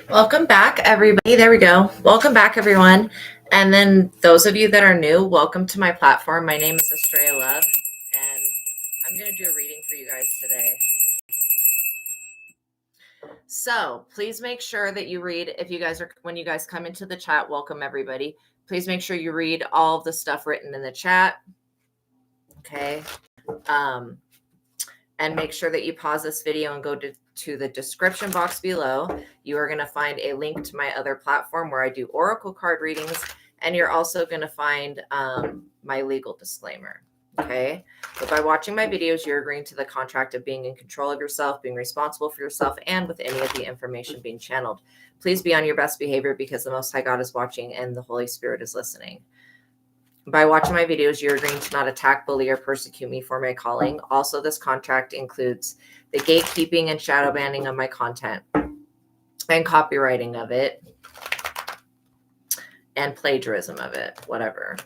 Welcome back, everybody. There we go. Welcome back, everyone. And then those of you that are new, welcome to my platform. My name is Astraea Love, and I'm going to do a reading for you guys today. So please make sure that you read, when you guys come into the chat, welcome everybody. Please make sure you read all of the stuff written in the chat. Okay. And make sure that you pause this video and go to the description box below. You are going to find a link to my other platform where I do oracle card readings, and you're also going to find my legal disclaimer. Okay. But by watching my videos, you're agreeing to the contract of being in control of yourself, being responsible for yourself, and with any of the information being channeled. Please be on your best behavior because the Most High God is watching and the Holy Spirit is listening. By watching my videos, you're agreeing to not attack, bully, or persecute me for my calling. Also, this contract includes the gatekeeping and shadow banning of my content and copywriting of it and plagiarism of it, whatever.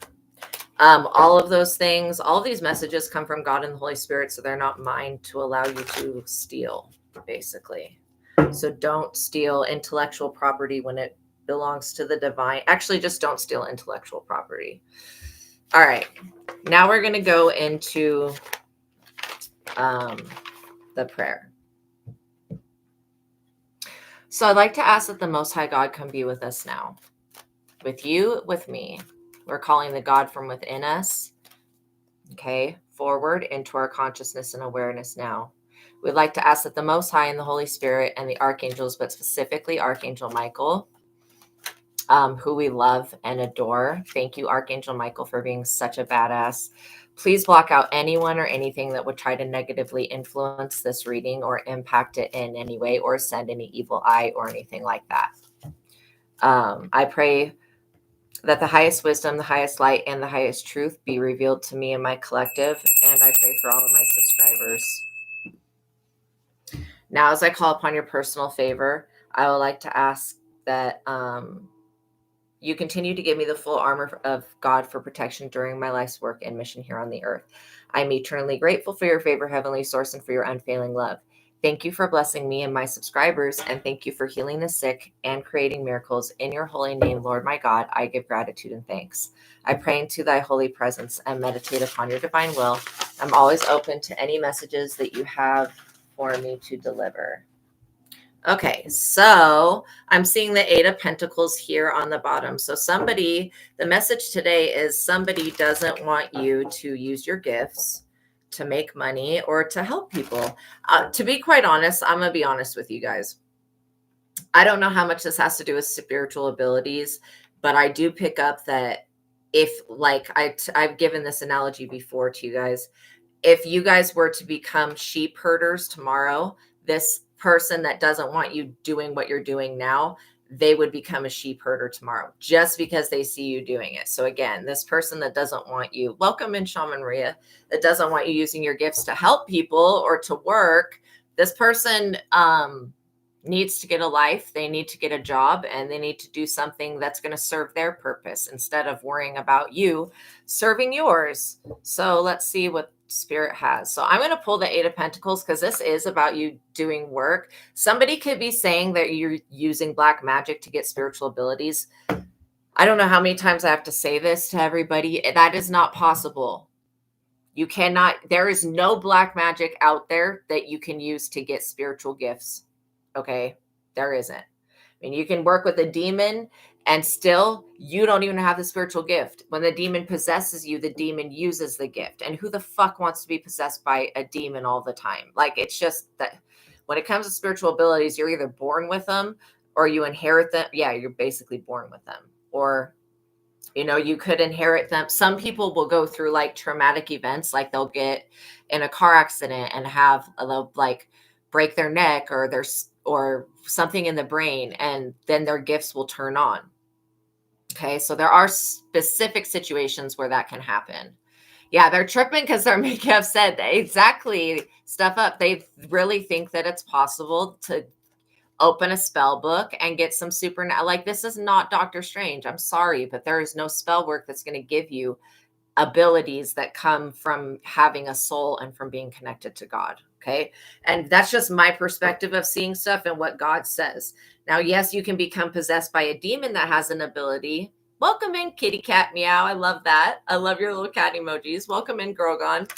All of those things, all of these messages come from God and the Holy Spirit, so they're not mine to allow you to steal, basically. So don't steal intellectual property when it belongs to the divine. Actually, just don't steal intellectual property. All right, now we're going to go into the prayer. So I'd like to ask that the Most High God come be with us now. With you, with me. We're calling the God from within us, okay, forward into our consciousness and awareness now. We'd like to ask that the Most High and the Holy Spirit and the archangels, but specifically Archangel Michael, who we love and adore. Thank you, Archangel Michael, for being such a badass. Please block out anyone or anything that would try to negatively influence this reading or impact it in any way or send any evil eye or anything like that. I pray that the highest wisdom, the highest light, and the highest truth be revealed to me and my collective. And I pray for all of my subscribers. Now, as I call upon your personal favor, I would like to ask that you continue to give me the full armor of God for protection during my life's work and mission here on the earth. I'm eternally grateful for your favor, Heavenly Source, and for your unfailing love. Thank you for blessing me and my subscribers, and thank you for healing the sick and creating miracles. In your holy name, Lord my God, I give gratitude and thanks. I pray into thy holy presence and meditate upon your divine will. I'm always open to any messages that you have for me to deliver. Okay, so I'm seeing the Eight of Pentacles here on the bottom. So the message today is somebody doesn't want you to use your gifts to make money or to help people. To be quite honest, I'm going to be honest with you guys. I don't know how much this has to do with spiritual abilities, but I do pick up that if, like, I've given this analogy before to you guys, if you guys were to become sheep herders tomorrow, this person that doesn't want you doing what you're doing now, they would become a sheep herder tomorrow just because they see you doing it. So again, this person that doesn't want you, welcome in Shaman Maria, that doesn't want you using your gifts to help people or to work, this person needs to get a life, they need to get a job, and they need to do something that's going to serve their purpose instead of worrying about you serving yours. So let's see what Spirit has. So I'm going to pull the Eight of Pentacles because this is about you doing work. Somebody could be saying that you're using black magic to get spiritual abilities. I don't know how many times I have to say this to everybody. That is not possible. You cannot, there is no black magic out there that you can use to get spiritual gifts. Okay, there isn't. I mean, you can work with a demon and still you don't even have the spiritual gift. When the demon possesses you, the demon uses the gift. And who the fuck wants to be possessed by a demon all the time? Like, it's just that when it comes to spiritual abilities, you're either born with them or you inherit them. Yeah, you're basically born with them. Or, you know, you could inherit them. Some people will go through like traumatic events, like they'll get in a car accident and they'll like break their neck or something in the brain, and then their gifts will turn on. Okay, so there are specific situations where that can happen. Yeah, they're tripping because they're making upset. Exactly, stuff up. They really think that it's possible to open a spell book and get some like, this is not Doctor Strange. I'm sorry, but there is no spell work that's going to give you abilities that come from having a soul and from being connected to God. Okay. And that's just my perspective of seeing stuff and what God says. Now, yes, you can become possessed by a demon that has an ability. Welcome in, kitty cat meow. I love that. I love your little cat emojis. Welcome in, Grogon.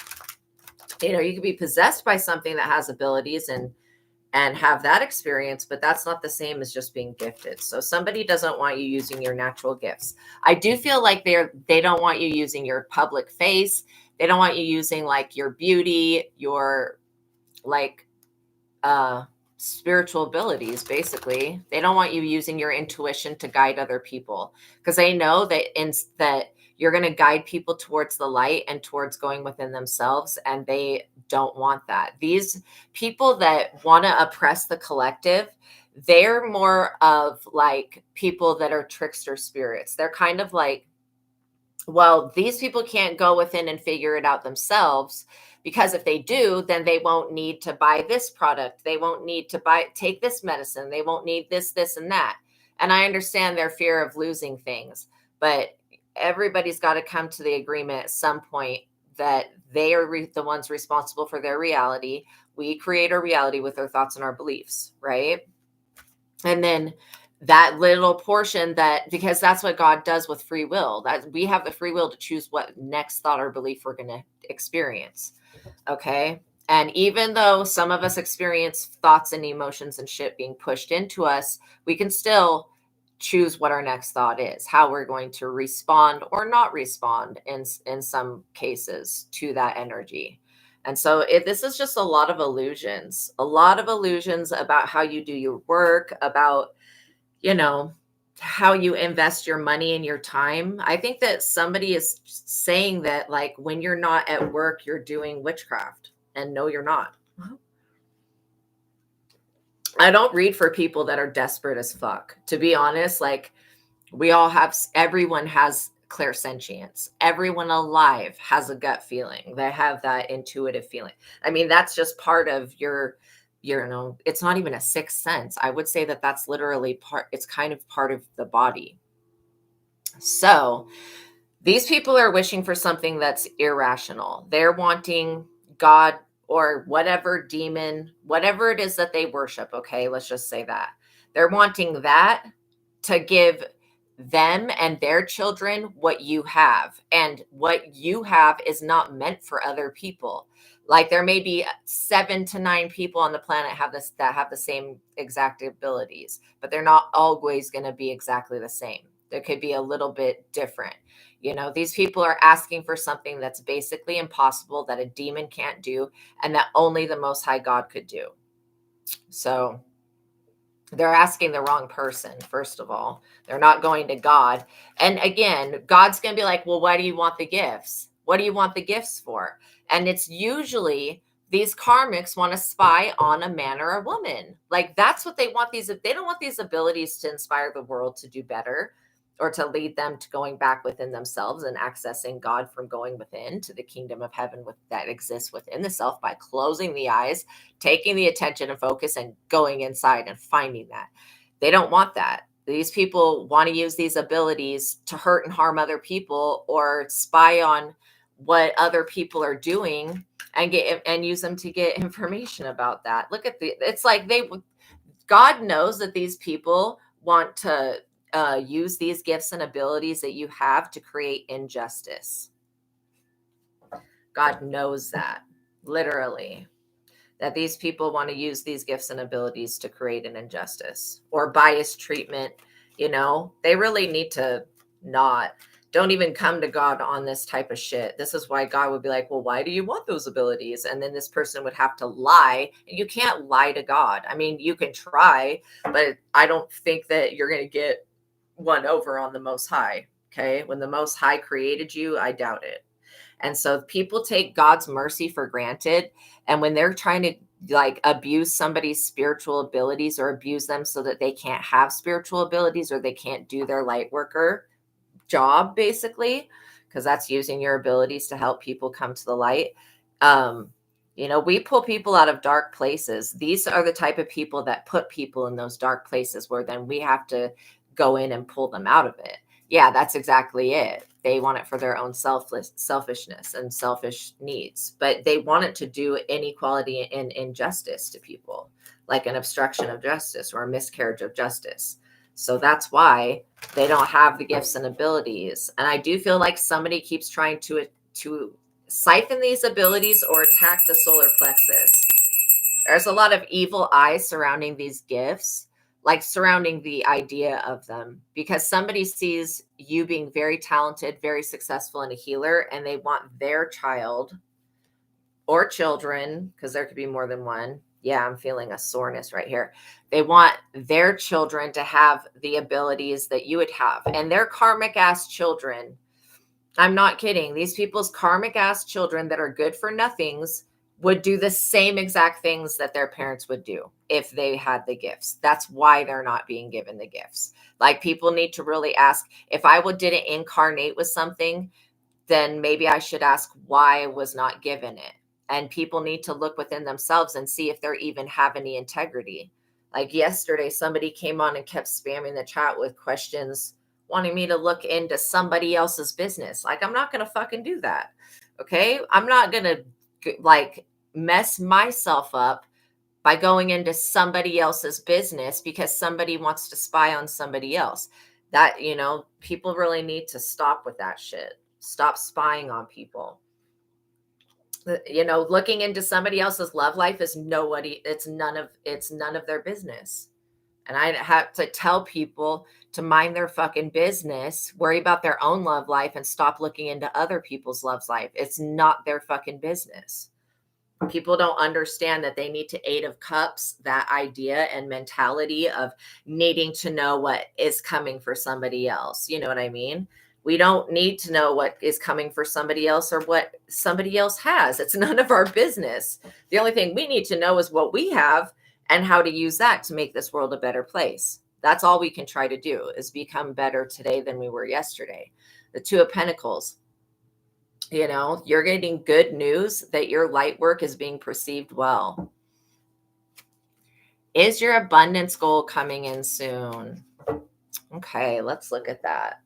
You know, you can be possessed by something that has abilities and have that experience, but that's not the same as just being gifted. So somebody doesn't want you using your natural gifts. I do feel like they don't want you using your public face. They don't want you using like your beauty, your like spiritual abilities. Basically, they don't want you using your intuition to guide other people, because they know that you're going to guide people towards the light and towards going within themselves, and they don't want that. These people that want to oppress the collective, they're more of like people that are trickster spirits. They're kind of like, well, these people can't go within and figure it out themselves, because if they do, then they won't need to buy this product. They won't need to take this medicine. They won't need this, and that. And I understand their fear of losing things, but everybody's got to come to the agreement at some point that they are the ones responsible for their reality. We create our reality with our thoughts and our beliefs, right? And then that little portion, that because that's what God does with free will, that we have the free will to choose what next thought or belief we're going to experience. Okay. And even though some of us experience thoughts and emotions and shit being pushed into us, we can still choose what our next thought is, how we're going to respond or not respond in some cases to that energy. And so this is just a lot of illusions about how you do your work, about, you know, how you invest your money and your time. I think that somebody is saying that, like, when you're not at work, you're doing witchcraft. And no, you're not. I don't read for people that are desperate as fuck. To be honest, like, everyone has clairsentience. Everyone alive has a gut feeling. They have that intuitive feeling. I mean, that's just part of your, it's not even a sixth sense. I would say that that's literally it's kind of part of the body. So these people are wishing for something that's irrational. They're wanting God or whatever demon, whatever it is that they worship. Okay, let's just say that. They're wanting that to give them and their children what you have. And what you have is not meant for other people. Like, there may be 7 to 9 people on the planet that have the same exact abilities, but they're not always going to be exactly the same. There could be a little bit different. You know, these people are asking for something that's basically impossible, that a demon can't do, and that only the Most High God could do. So they're asking the wrong person, first of all. They're not going to God. And again, God's going to be like, well, why do you want the gifts? What do you want the gifts for? And it's usually these karmics want to spy on a man or a woman. Like, that's what they want. They don't want these abilities to inspire the world to do better, or to lead them to going back within themselves and accessing God from going within to the kingdom of heaven that exists within the self, by closing the eyes, taking the attention and focus, and going inside and finding that. They don't want that. These people want to use these abilities to hurt and harm other people, or spy on what other people are doing and use them to get information about that. It's like God knows that these people want to use these gifts and abilities that you have to create injustice. God knows that, literally, that these people want to use these gifts and abilities to create an injustice or biased treatment. You know, they really need to don't even come to God on this type of shit. This is why God would be like, well, why do you want those abilities? And then this person would have to lie. You can't lie to God. I mean, you can try, but I don't think that you're going to get one over on the Most High. Okay. When the Most High created you, I doubt it. And so people take God's mercy for granted. And when they're trying to like abuse somebody's spiritual abilities, or abuse them so that they can't have spiritual abilities, or they can't do their light worker job, basically, because that's using your abilities to help people come to the light. You know, we pull people out of dark places. These are the type of people that put people in those dark places, where then we have to go in and pull them out of it. Yeah, that's exactly it. They want it for their own selfishness and selfish needs, but they want it to do inequality and injustice to people, like an obstruction of justice or a miscarriage of justice. So that's why they don't have the gifts and abilities. And I do feel like somebody keeps trying to siphon these abilities or attack the solar plexus. There's a lot of evil eyes surrounding these gifts, like surrounding the idea of them, because somebody sees you being very talented, very successful, and a healer, and they want their child or children, because there could be more than one. Yeah, I'm feeling a soreness right here. They want their children to have the abilities that you would have, and their karmic ass children. I'm not kidding. These people's karmic ass children that are good for nothings would do the same exact things that their parents would do if they had the gifts. That's why they're not being given the gifts. Like, people need to really ask, if I didn't incarnate with something, then maybe I should ask why I was not given it. And people need to look within themselves and see if they even have any integrity. Like yesterday, somebody came on and kept spamming the chat with questions, wanting me to look into somebody else's business. Like, I'm not going to fucking do that. Okay. I'm not going to like mess myself up by going into somebody else's business because somebody wants to spy on somebody else. That, people really need to stop with that shit. Stop spying on people. Looking into somebody else's love life is it's none of their business. And I have to tell people to mind their fucking business, worry about their own love life, and stop looking into other people's love life. It's not their fucking business. People don't understand that they need to Eight of Cups, that idea and mentality of needing to know what is coming for somebody else. You know what I mean? We don't need to know what is coming for somebody else or what somebody else has. It's none of our business. The only thing we need to know is what we have and how to use that to make this world a better place. That's all we can try to do, is become better today than we were yesterday. The Two of Pentacles. You're getting good news that your light work is being perceived well. Is your abundance goal coming in soon? Okay, let's look at that.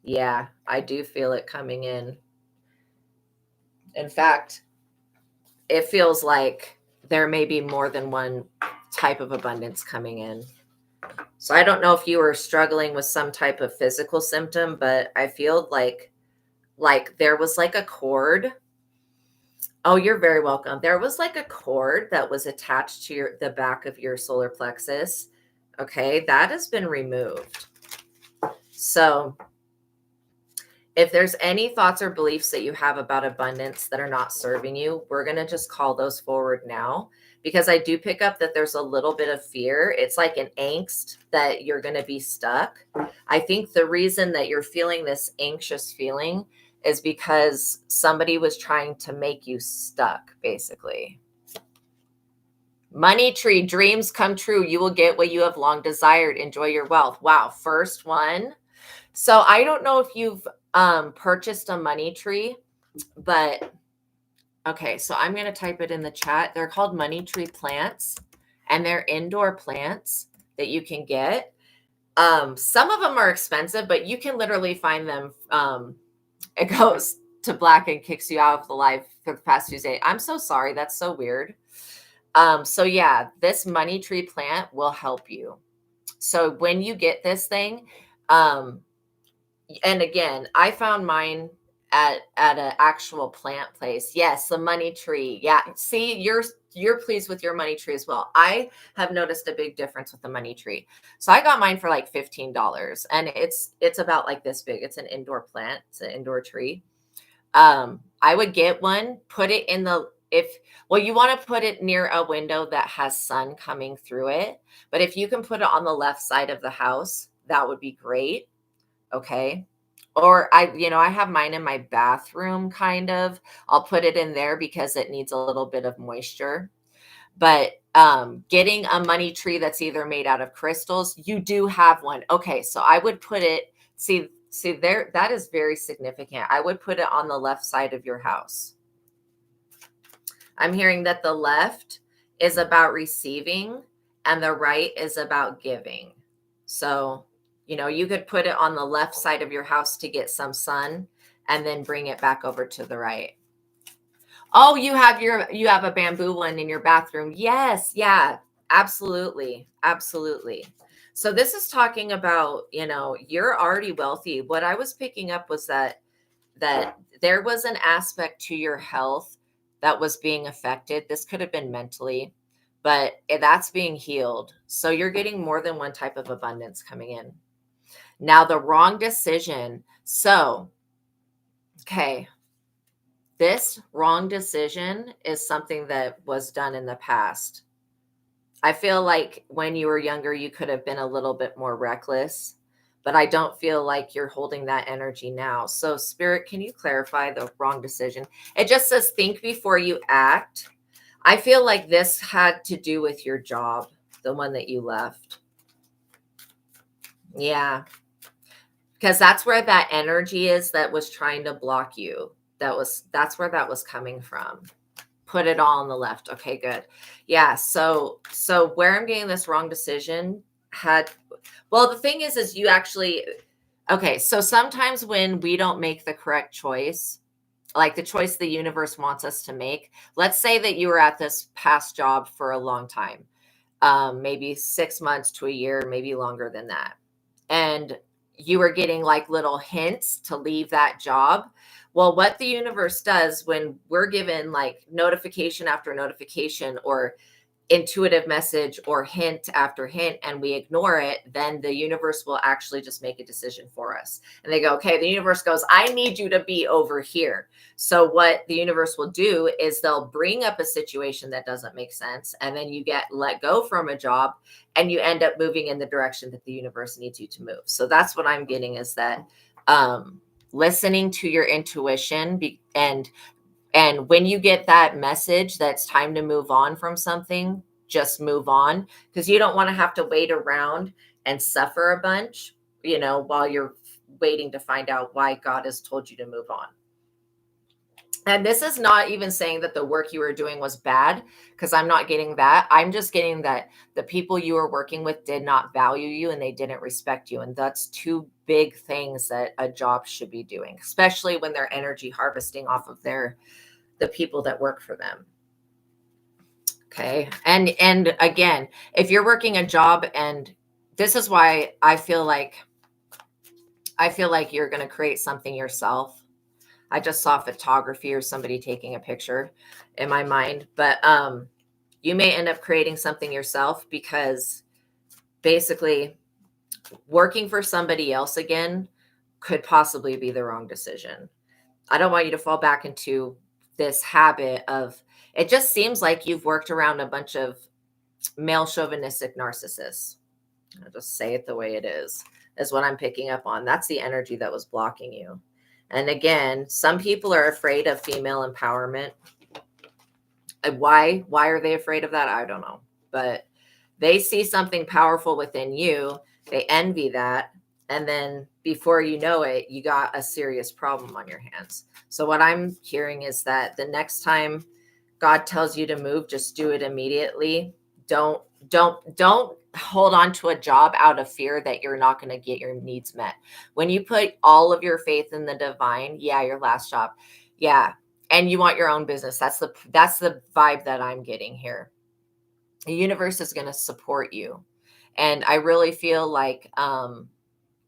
Yeah, I do feel it coming in. In fact, it feels like there may be more than one type of abundance coming in. So I don't know if you were struggling with some type of physical symptom, but I feel like there was like a cord. Oh, you're very welcome. There was like a cord that was attached to the back of your solar plexus. Okay, that has been removed. So if there's any thoughts or beliefs that you have about abundance that are not serving you, we're going to just call those forward now, because I do pick up that there's a little bit of fear. It's like an angst that you're going to be stuck. I think the reason that you're feeling this anxious feeling is because somebody was trying to make you stuck, basically. Money tree, dreams come true. You will get what you have long desired. Enjoy your wealth. Wow. First one. So I don't know if you've purchased a money tree, but okay. So I'm going to type it in the chat. They're called money tree plants, and they're indoor plants that you can get. Some of them are expensive, but you can literally find them. It goes to black and kicks you out of the live for the past Tuesday. I'm so sorry. That's so weird. So yeah, this money tree plant will help you. So when you get this thing, and again, I found mine at an actual plant place. Yes, the money tree. Yeah, see, you're pleased with your money tree as well. I have noticed a big difference with the money tree. So I got mine for like $15, and it's about like this big. It's an indoor plant. It's an indoor tree. I would get one, put it in you want to put it near a window that has sun coming through it. But if you can put it on the left side of the house, that would be great. Okay. Or I have mine in my bathroom, kind of. I'll put it in there because it needs a little bit of moisture. But getting a money tree that's either made out of crystals, you do have one. Okay. So I would put it, see there, that is very significant. I would put it on the left side of your house. I'm hearing that the left is about receiving and the right is about giving. So, You could put it on the left side of your house to get some sun and then bring it back over to the right. Oh, you have a bamboo one in your bathroom. Yes, yeah, absolutely. Absolutely. So this is talking about, you're already wealthy. What I was picking up was that there was an aspect to your health that was being affected. This could have been mentally, but that's being healed. So you're getting more than one type of abundance coming in. Now, the wrong decision. So, okay, this wrong decision is something that was done in the past. I feel like when you were younger, you could have been a little bit more reckless, but I don't feel like you're holding that energy now. So, Spirit, can you clarify the wrong decision? It just says think before you act. I feel like this had to do with your job, the one that you left. Yeah. Because that's where that energy is that was trying to block you. That's where that was coming from. Put it all on the left. Okay, good. Yeah. So where I'm getting this wrong decision well, the thing is you actually, okay. So sometimes when we don't make the correct choice, like the choice the universe wants us to make, let's say that you were at this past job for a long time, maybe 6 months to a year, maybe longer than that. And you were getting like little hints to leave that job. Well, what the universe does when we're given like notification after notification or intuitive message or hint after hint and we ignore it, then the universe will actually just make a decision for us. And they go, okay, the universe goes, I need you to be over here. So what the universe will do is they'll bring up a situation that doesn't make sense. And then you get let go from a job and you end up moving in the direction that the universe needs you to move. So that's what I'm getting is that listening to your intuition and when you get that message that's time to move on from something, just move on, because you don't want to have to wait around and suffer a bunch, while you're waiting to find out why God has told you to move on. And this is not even saying that the work you were doing was bad, because I'm not getting that. I'm just getting that the people you were working with did not value you and they didn't respect you. And that's two big things that a job should be doing, especially when they're energy harvesting off of the people that work for them. Okay. And again, if you're working a job, and this is why I feel like you're going to create something yourself. I just saw photography or somebody taking a picture in my mind, but you may end up creating something yourself, because basically working for somebody else again could possibly be the wrong decision. I don't want you to fall back into this habit of, it just seems like you've worked around a bunch of male chauvinistic narcissists. I'll just say it the way it is what I'm picking up on. That's the energy that was blocking you. And again, some people are afraid of female empowerment. Why are they afraid of that? I don't know. But they see something powerful within you. They envy that. And then before you know it, you got a serious problem on your hands. So what I'm hearing is that the next time God tells you to move, just do it immediately. Don't hold on to a job out of fear that you're not going to get your needs met. When you put all of your faith in the divine, yeah, your last job, yeah, and you want your own business. That's the vibe that I'm getting here. The universe is going to support you. And I really feel like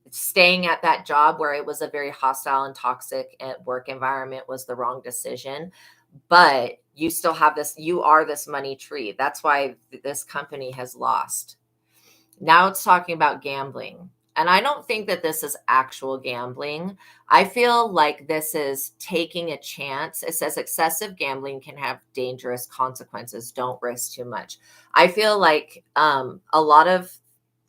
staying at that job where it was a very hostile and toxic work environment was the wrong decision. But you still have you are this money tree. That's why this company has lost. Now it's talking about gambling. And I don't think that this is actual gambling. I feel like this is taking a chance. It says excessive gambling can have dangerous consequences. Don't risk too much. I feel like a lot of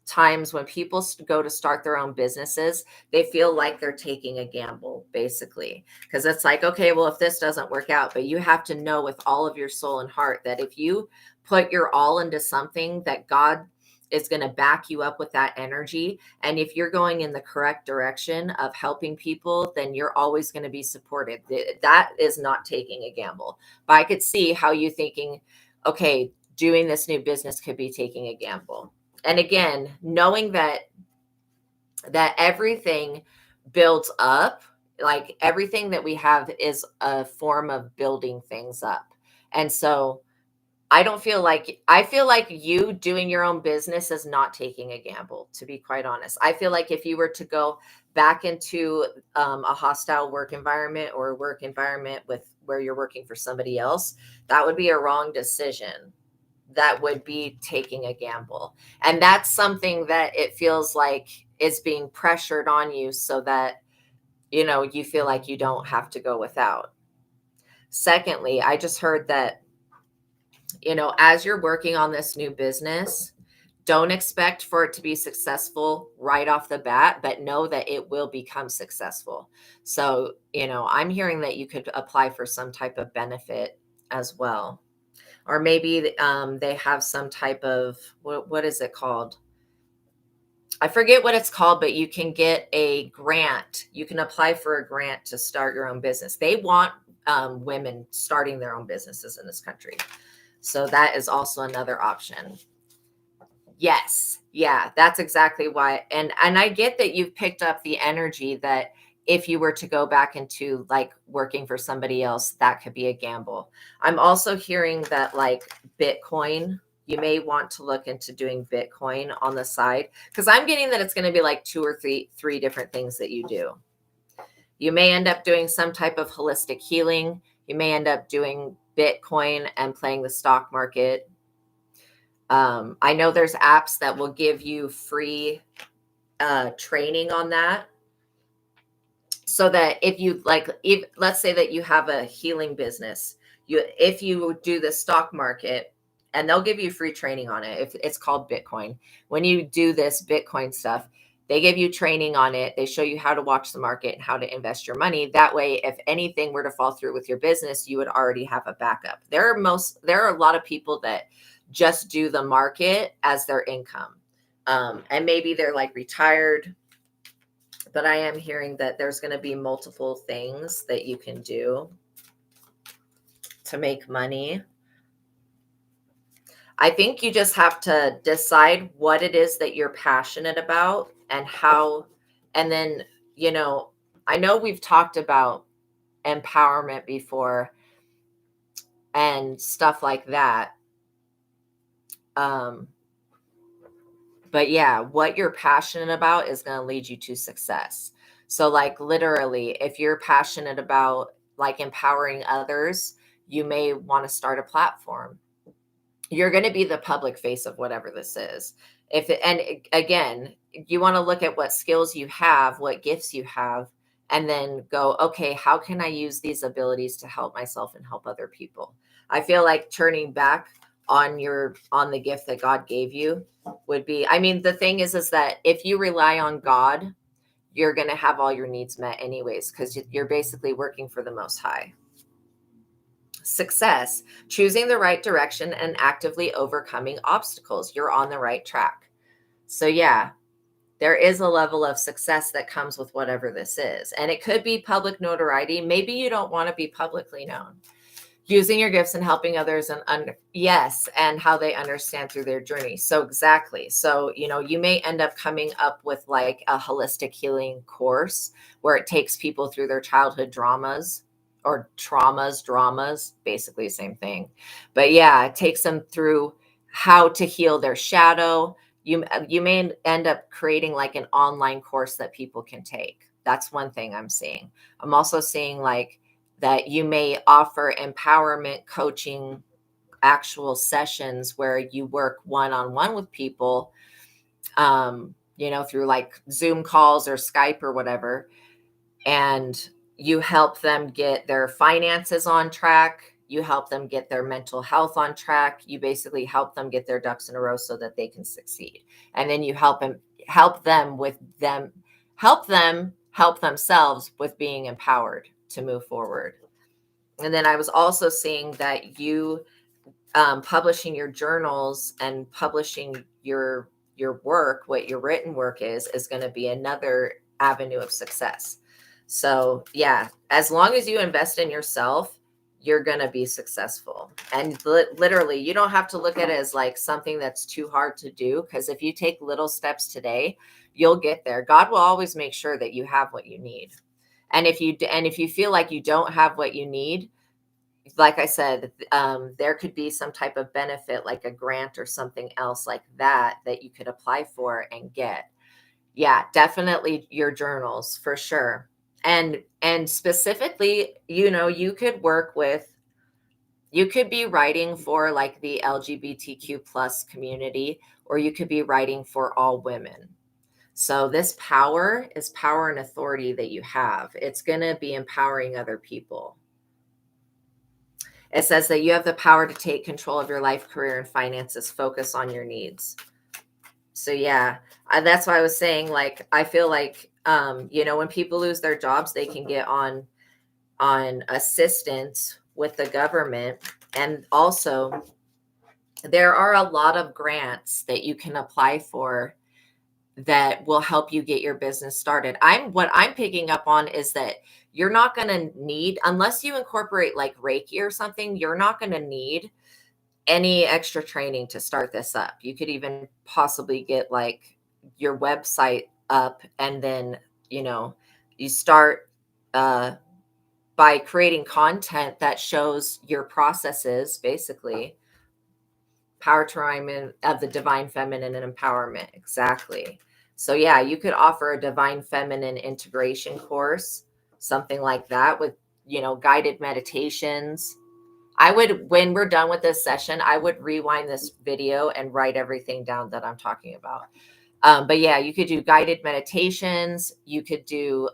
times when people go to start their own businesses, they feel like they're taking a gamble, basically, because it's like, okay, well, if this doesn't work out, but you have to know with all of your soul and heart that if you put your all into something, that God is going to back you up with that energy. And if you're going in the correct direction of helping people, then you're always going to be supported. That is not taking a gamble. But I could see how you thinking, okay, doing this new business could be taking a gamble. And again, knowing that that everything builds up. Like everything that we have is a form of building things up. And so I feel like you doing your own business is not taking a gamble, to be quite honest. I feel like if you were to go back into a hostile work environment or a work environment with where you're working for somebody else, that would be a wrong decision. That would be taking a gamble. And that's something that it feels like is being pressured on you so that, you feel like you don't have to go without. Secondly, I just heard that, as you're working on this new business, don't expect for it to be successful right off the bat, but know that it will become successful. So, I'm hearing that you could apply for some type of benefit as well. Or maybe they have some type of, what is it called? I forget what it's called, but you can get a grant. You can apply for a grant to start your own business. They want women starting their own businesses in this country. So that is also another option. Yes. Yeah, that's exactly why. And I get that you've picked up the energy that if you were to go back into like working for somebody else, that could be a gamble. I'm also hearing that like Bitcoin, you may want to look into doing Bitcoin on the side, because I'm getting that it's going to be like two or three different things that you do. You may end up doing some type of holistic healing. You may end up doing Bitcoin and playing the stock market. I know there's apps that will give you free training on that. So that if you like, if let's say that you have a healing business, if you do the stock market, and they'll give you free training on it. If it's called Bitcoin, when you do this Bitcoin stuff, they give you training on it. They show you how to watch the market and how to invest your money. That way, if anything were to fall through with your business, you would already have a backup. There are a lot of people that just do the market as their income. And maybe they're like retired, but I am hearing that there's going to be multiple things that you can do to make money. I think you just have to decide what it is that you're passionate about and how, and then, I know we've talked about empowerment before and stuff like that. But yeah, what you're passionate about is going to lead you to success. So like literally, if you're passionate about like empowering others, you may want to start a platform. You're going to be the public face of whatever this is. And again, you want to look at what skills you have, what gifts you have, and then go, okay, how can I use these abilities to help myself and help other people? I feel like turning back on the gift that God gave you would be, I mean, the thing is that if you rely on God, you're going to have all your needs met anyways, because you're basically working for the Most High. Success, choosing the right direction and actively overcoming obstacles. You're on the right track. So yeah, there is a level of success that comes with whatever this is. And it could be public notoriety. Maybe you don't want to be publicly known. Using your gifts and helping others and how they understand through their journey. So exactly. So, you may end up coming up with like a holistic healing course where it takes people through their childhood dramas, basically the same thing. But yeah, it takes them through how to heal their shadow. You may end up creating like an online course that people can take. That's one thing I'm seeing. I'm also seeing like that you may offer empowerment coaching, actual sessions where you work one-on-one with people, through like Zoom calls or Skype or whatever. And you help them get their finances on track. You help them get their mental health on track. You basically help them get their ducks in a row so that they can succeed. And then you help themselves with being empowered to move forward. And then I was also seeing that you publishing your journals and publishing your work, what your written work is going to be another avenue of success. So yeah, as long as you invest in yourself, you're going to be successful. And literally, you don't have to look at it as like something that's too hard to do, because if you take little steps today, you'll get there. God will always make sure that you have what you need. And if you feel like you don't have what you need, like I said, there could be some type of benefit, like a grant or something else like that you could apply for and get. Yeah, definitely your journals for sure. And specifically, you could be writing for like the LGBTQ plus community, or you could be writing for all women. So this power is power and authority that you have. It's going to be empowering other people. It says that you have the power to take control of your life, career, and finances. Focus on your needs. So yeah, that's why I was saying, like, I feel like, when people lose their jobs, they can get on assistance with the government. And also there are a lot of grants that you can apply for that will help you get your business started. What I'm picking up on is that you're not going to need, unless you incorporate like Reiki or something, you're not going to need any extra training to start this up. You could even possibly get like your website up, and then, you start by creating content that shows your processes, basically. Power tribe of the divine feminine and empowerment. Exactly. So yeah, you could offer a divine feminine integration course, something like that, with, guided meditations. When we're done with this session, I would rewind this video and write everything down that I'm talking about. But yeah, you could do guided meditations. You could do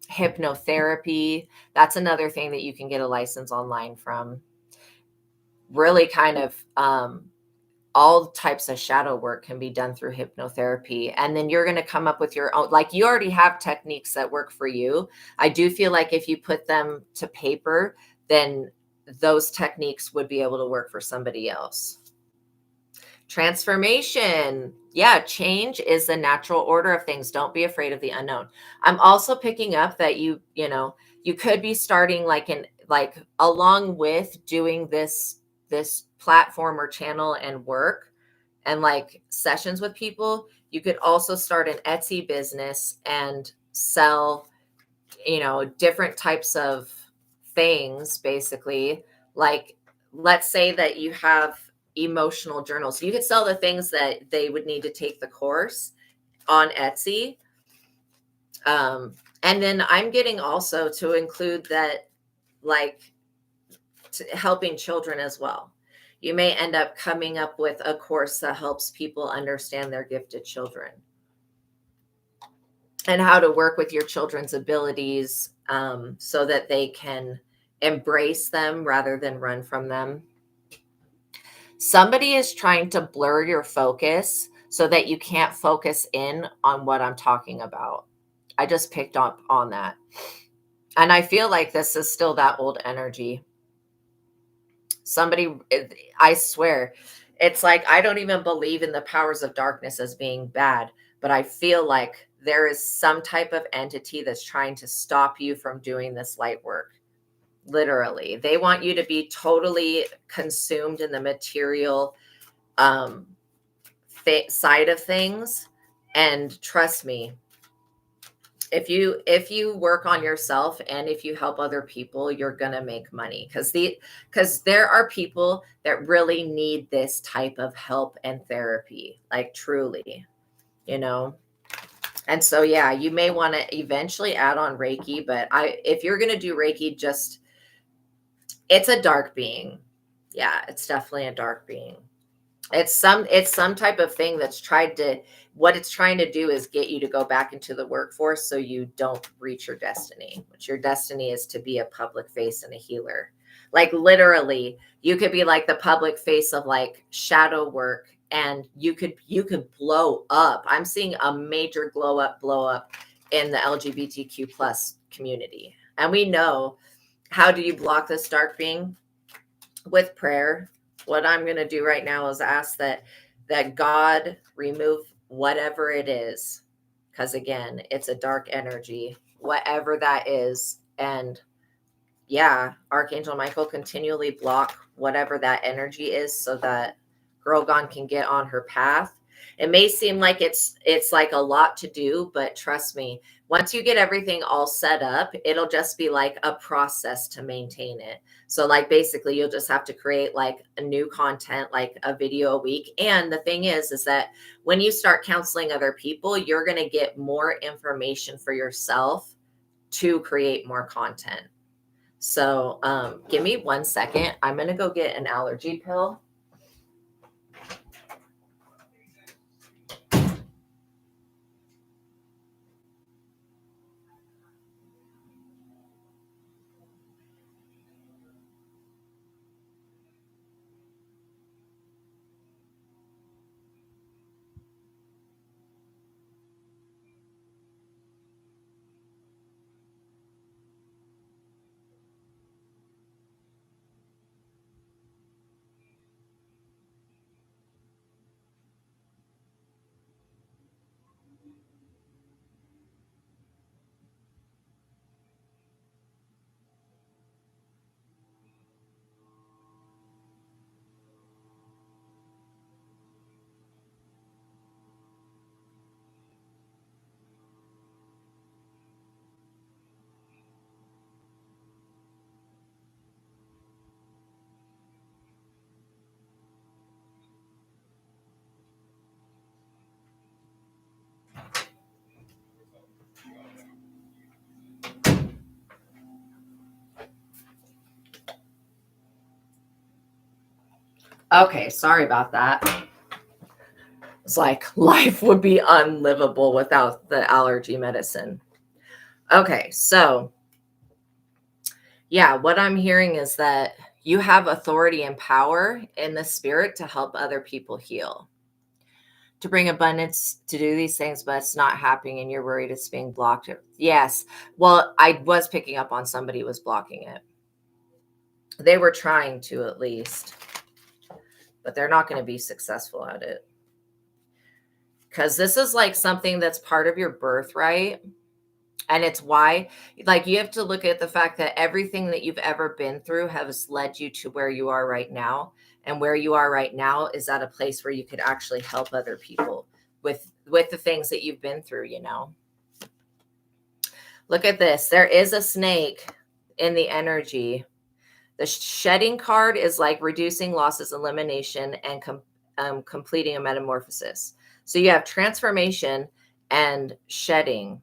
hypnotherapy. That's another thing that you can get a license online from. Really kind of all types of shadow work can be done through hypnotherapy. And then you're going to come up with your own, like, you already have techniques that work for you. I do feel like if you put them to paper, then those techniques would be able to work for somebody else. Transformation. Yeah, change is the natural order of things. Don't be afraid of the unknown. I'm also picking up that you could be starting like along with doing this platform or channel and work and like sessions with people, you could also start an Etsy business and sell, different types of things, basically. Like, let's say that you have emotional journals. You could sell the things that they would need to take the course on Etsy. And then I'm getting also to include that, like, helping children as well. You may end up coming up with a course that helps people understand their gifted children and how to work with your children's abilities, so that they can embrace them rather than run from them. Somebody is trying to blur your focus so that you can't focus in on what I'm talking about. I just picked up on that. And I feel like this is still that old energy. I swear, it's like, I don't even believe in the powers of darkness as being bad, but I feel like there is some type of entity that's trying to stop you from doing this light work. Literally, they want you to be totally consumed in the material side of things. And trust me, if you work on yourself and if you help other people, you're gonna make money, because there are people that really need this type of help and therapy, like, truly, And so yeah, you may want to eventually add on Reiki, but if you're gonna do Reiki, it's a dark being. Yeah, it's definitely a dark being. It's some type of thing what it's trying to do is get you to go back into the workforce so you don't reach your destiny, which your destiny is to be a public face and a healer. Like, literally, you could be like the public face of like shadow work, and you could blow up. I'm seeing a major blow up in the LGBTQ plus community. And we know, how do you block this dark being? With prayer. What I'm going to do right now is ask that God remove whatever it is, because again, it's a dark energy, whatever that is, and yeah, Archangel Michael, continually block whatever that energy is so that Girl Gone can get on her path. It may seem like it's like a lot to do, but trust me, once you get everything all set up, it'll just be like a process to maintain it. So like basically you'll just have to create like a new content, like a video a week. And the thing is that when you start counseling other people, you're going to get more information for yourself to create more content. So give me 1 second. I'm going to go get an allergy pill. Okay, sorry about that. It's like life would be unlivable without the allergy medicine. Okay, so yeah, what I'm hearing is that you have authority and power in the spirit to help other people heal, to bring abundance, to do these things, but it's not happening and you're worried it's being blocked. Yes. Well, I was picking up on somebody was blocking it. They were trying to, at least, but they're not going to be successful at it. Because this is like something that's part of your birthright. And it's why, like, you have to look at the fact that everything that you've ever been through has led you to where you are right now. And where you are right now is at a place where you could actually help other people with the things that you've been through, you know. Look at this. There is a snake in the energy. The shedding card is like reducing losses, elimination, and completing a metamorphosis. So you have transformation and shedding.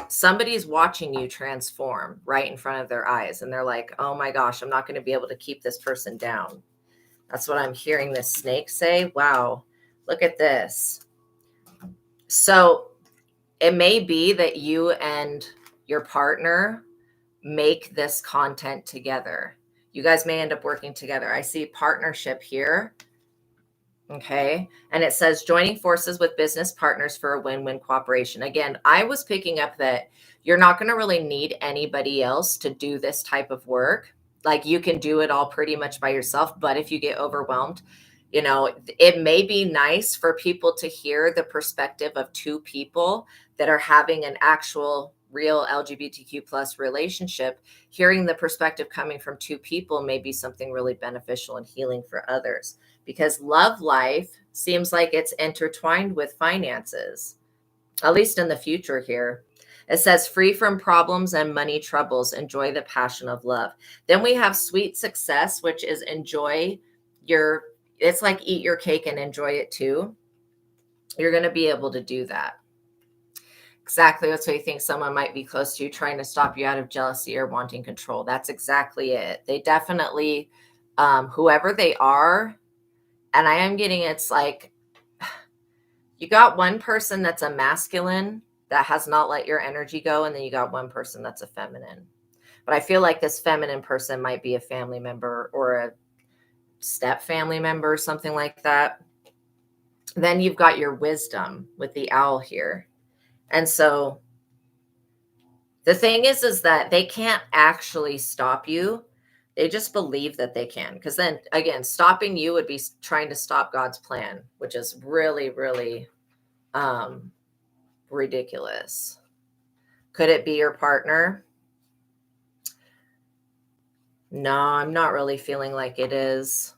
Somebody's watching you transform right in front of their eyes. And they're like, oh my gosh, I'm not going to be able to keep this person down. That's what I'm hearing this snake say. Wow, look at this. So it may be that you and your partner make this content together. You guys may end up working together. I see partnership here. Okay. And it says joining forces with business partners for a win-win cooperation. Again, I was picking up that you're not going to really need anybody else to do this type of work. Like, you can do it all pretty much by yourself. But if you get overwhelmed, you know, it may be nice for people to hear the perspective of two people that are having an actual real LGBTQ plus relationship. Hearing the perspective coming from two people may be something really beneficial and healing for others, because love life seems like it's intertwined with finances, at least in the future here. It says free from problems and money troubles, enjoy the passion of love. Then we have sweet success, which is enjoy your, it's like eat your cake and enjoy it too. You're going to be able to do that. Exactly. That's what you think. Someone might be close to you, trying to stop you out of jealousy or wanting control. That's exactly it. They definitely, whoever they are, and I am getting, it's like you got one person that's a masculine that has not let your energy go, and then you got one person that's a feminine. But I feel like this feminine person might be a family member or a step family member or something like that. Then you've got your wisdom with the owl here. And so the thing is that they can't actually stop you. They just believe that they can. Because then again, stopping you would be trying to stop God's plan, which is really, really ridiculous. Could it be your partner? No, I'm not really feeling like it is.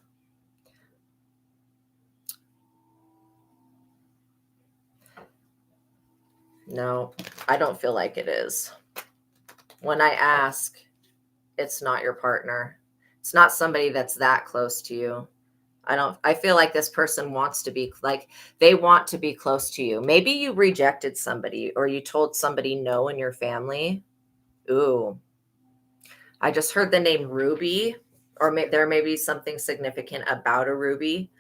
No, I don't feel like it is. When I ask, it's not your partner. It's not somebody that's that close to you. I feel like this person wants to be like, they want to be close to you. Maybe you rejected somebody or you told somebody no in your family. Ooh, I just heard the name Ruby, or there may be something significant about a Ruby.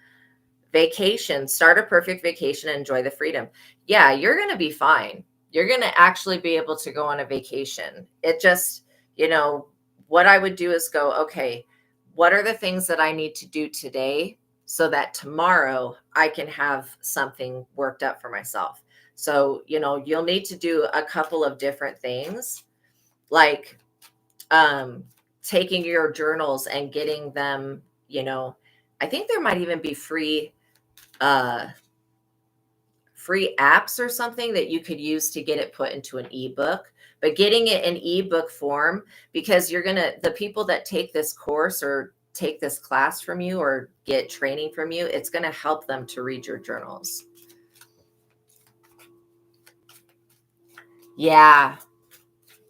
Vacation, start a perfect vacation and enjoy the freedom. Yeah, you're going to be fine. You're going to actually be able to go on a vacation. It just, you know, what I would do is go, okay, what are the things that I need to do today so that tomorrow I can have something worked up for myself? So, you'll need to do a couple of different things, like um, taking your journals and getting them, I think there might even be uh, free apps or something that you could use to get it put into an ebook, but getting it in ebook form, because the people that take this course or take this class from you or get training from you, it's going to help them to read your journals. Yeah.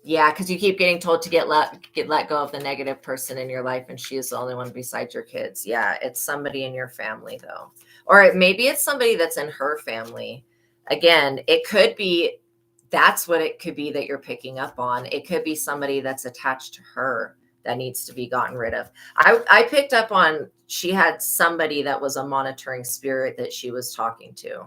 Yeah, because you keep getting told to get let go of the negative person in your life, and she is the only one besides your kids. Yeah, it's somebody in your family though, or maybe it's somebody that's in her family. Again, it could be, that's what it could be that you're picking up on. It could be somebody that's attached to her that needs to be gotten rid of. I picked up on, she had somebody that was a monitoring spirit that she was talking to,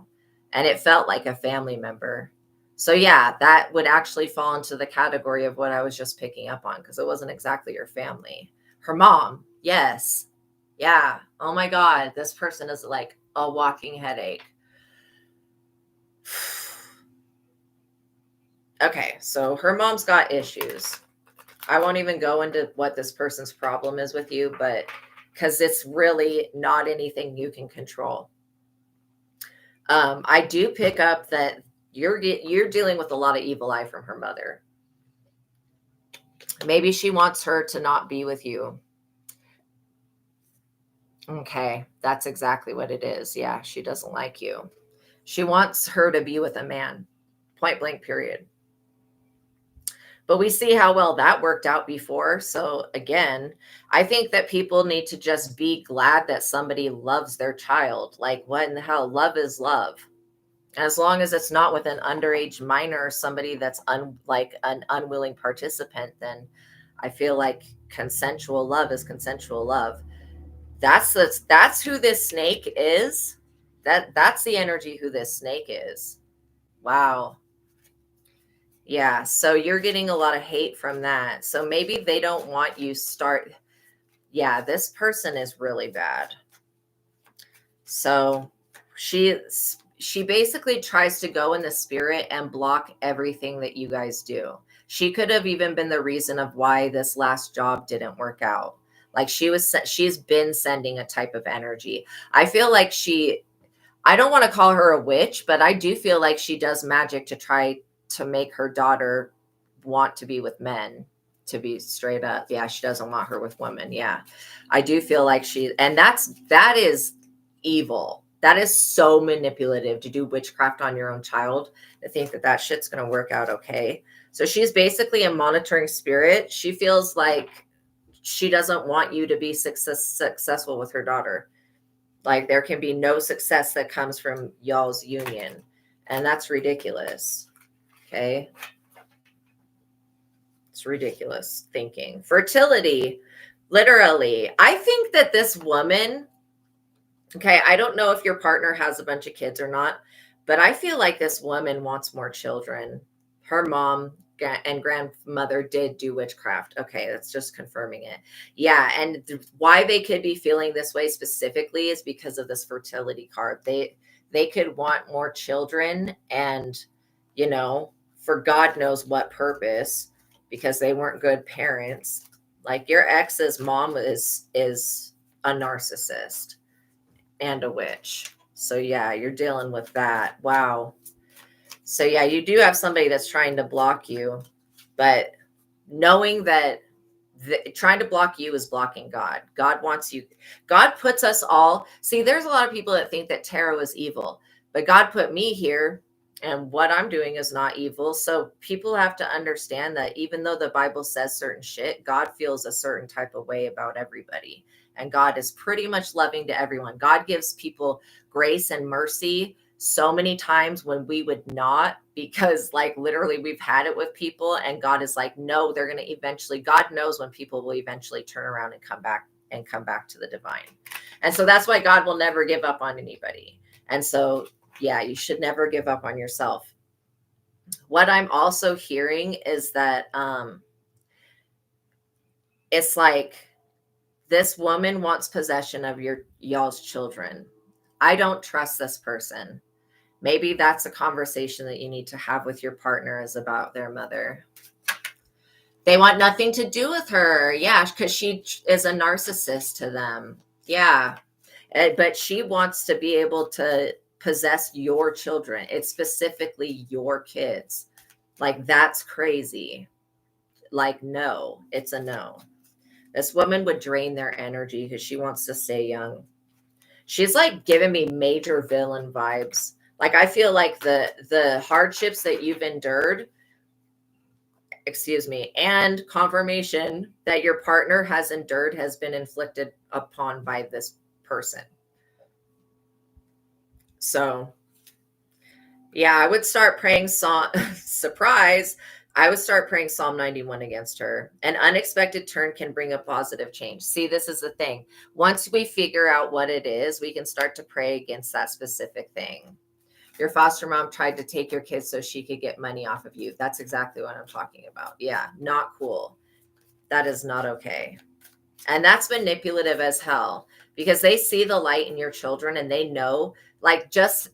and it felt like a family member. So yeah, that would actually fall into the category of what I was just picking up on, because it wasn't exactly your family. Her mom, yes. Yeah. Oh my God, this person is like a walking headache. Okay, so her mom's got issues. I won't even go into what this person's problem is with you, but because it's really not anything you can control. I do pick up that you're dealing with a lot of evil eye from her mother. Maybe she wants her to not be with you. Okay, that's exactly what it is. Yeah, she doesn't like you. She wants her to be with a man. Point blank, period. But we see how well that worked out before. So again, I think that people need to just be glad that somebody loves their child. Like, what in the hell? Love is love. As long as it's not with an underage minor or somebody that's like an unwilling participant, then I feel like consensual love is consensual love. That's who this snake is. That's the energy who this snake is. Wow. Yeah, so you're getting a lot of hate from that. So maybe they don't want you start. Yeah, this person is really bad. So she basically tries to go in the spirit and block everything that you guys do. She could have even been the reason of why this last job didn't work out. Like she's been sending a type of energy. I feel like I don't want to call her a witch, but I do feel like she does magic to try to make her daughter want to be with men, to be straight up. Yeah, she doesn't want her with women. Yeah. I do feel like and that is evil. That is so manipulative to do witchcraft on your own child, to think that that shit's going to work out okay. So she's basically a monitoring spirit. She feels like she doesn't want you to be successful with her daughter. Like there can be no success that comes from y'all's union. And that's ridiculous. Okay. It's ridiculous thinking. Fertility, literally. I think that this woman, okay, I don't know if your partner has a bunch of kids or not, but I feel like this woman wants more children. Her mom and grandmother did do witchcraft. Okay, that's just confirming it. Yeah, and why they could be feeling this way specifically is because of this fertility card. They could want more children, and for God knows what purpose, because they weren't good parents. Like your ex's mom is a narcissist and a witch. So yeah, you're dealing with that. Wow. So yeah, you do have somebody that's trying to block you, but knowing that trying to block you is blocking God. God wants you. God puts us all. See, there's a lot of people that think that tarot is evil, but God put me here, and what I'm doing is not evil. So people have to understand that even though the Bible says certain shit, God feels a certain type of way about everybody. And God is pretty much loving to everyone. God gives people grace and mercy so many times when we would not, because like literally we've had it with people, and God is like, no, they're going to eventually, God knows when people will eventually turn around and come back to the divine. And so that's why God will never give up on anybody. And so, yeah, you should never give up on yourself. What I'm also hearing is that it's like this woman wants possession of y'all's children. I don't trust this person. Maybe that's a conversation that you need to have with your partner, is about their mother. They want nothing to do with her. Yeah, because she is a narcissist to them. Yeah. But she wants to be able to possess your children. It's specifically your kids. Like, that's crazy. Like, no, it's a no. This woman would drain their energy because she wants to stay young. She's like giving me major villain vibes. Like, I feel like the hardships that you've endured, and confirmation that your partner has endured has been inflicted upon by this person. So, yeah, I would start praying surprise. I would start praying Psalm 91 against her. An unexpected turn can bring a positive change. See, this is the thing. Once we figure out what it is, we can start to pray against that specific thing. Your foster mom tried to take your kids so she could get money off of you. That's exactly what I'm talking about. Yeah, not cool. That is not okay. And that's manipulative as hell, because they see the light in your children and they know, like, just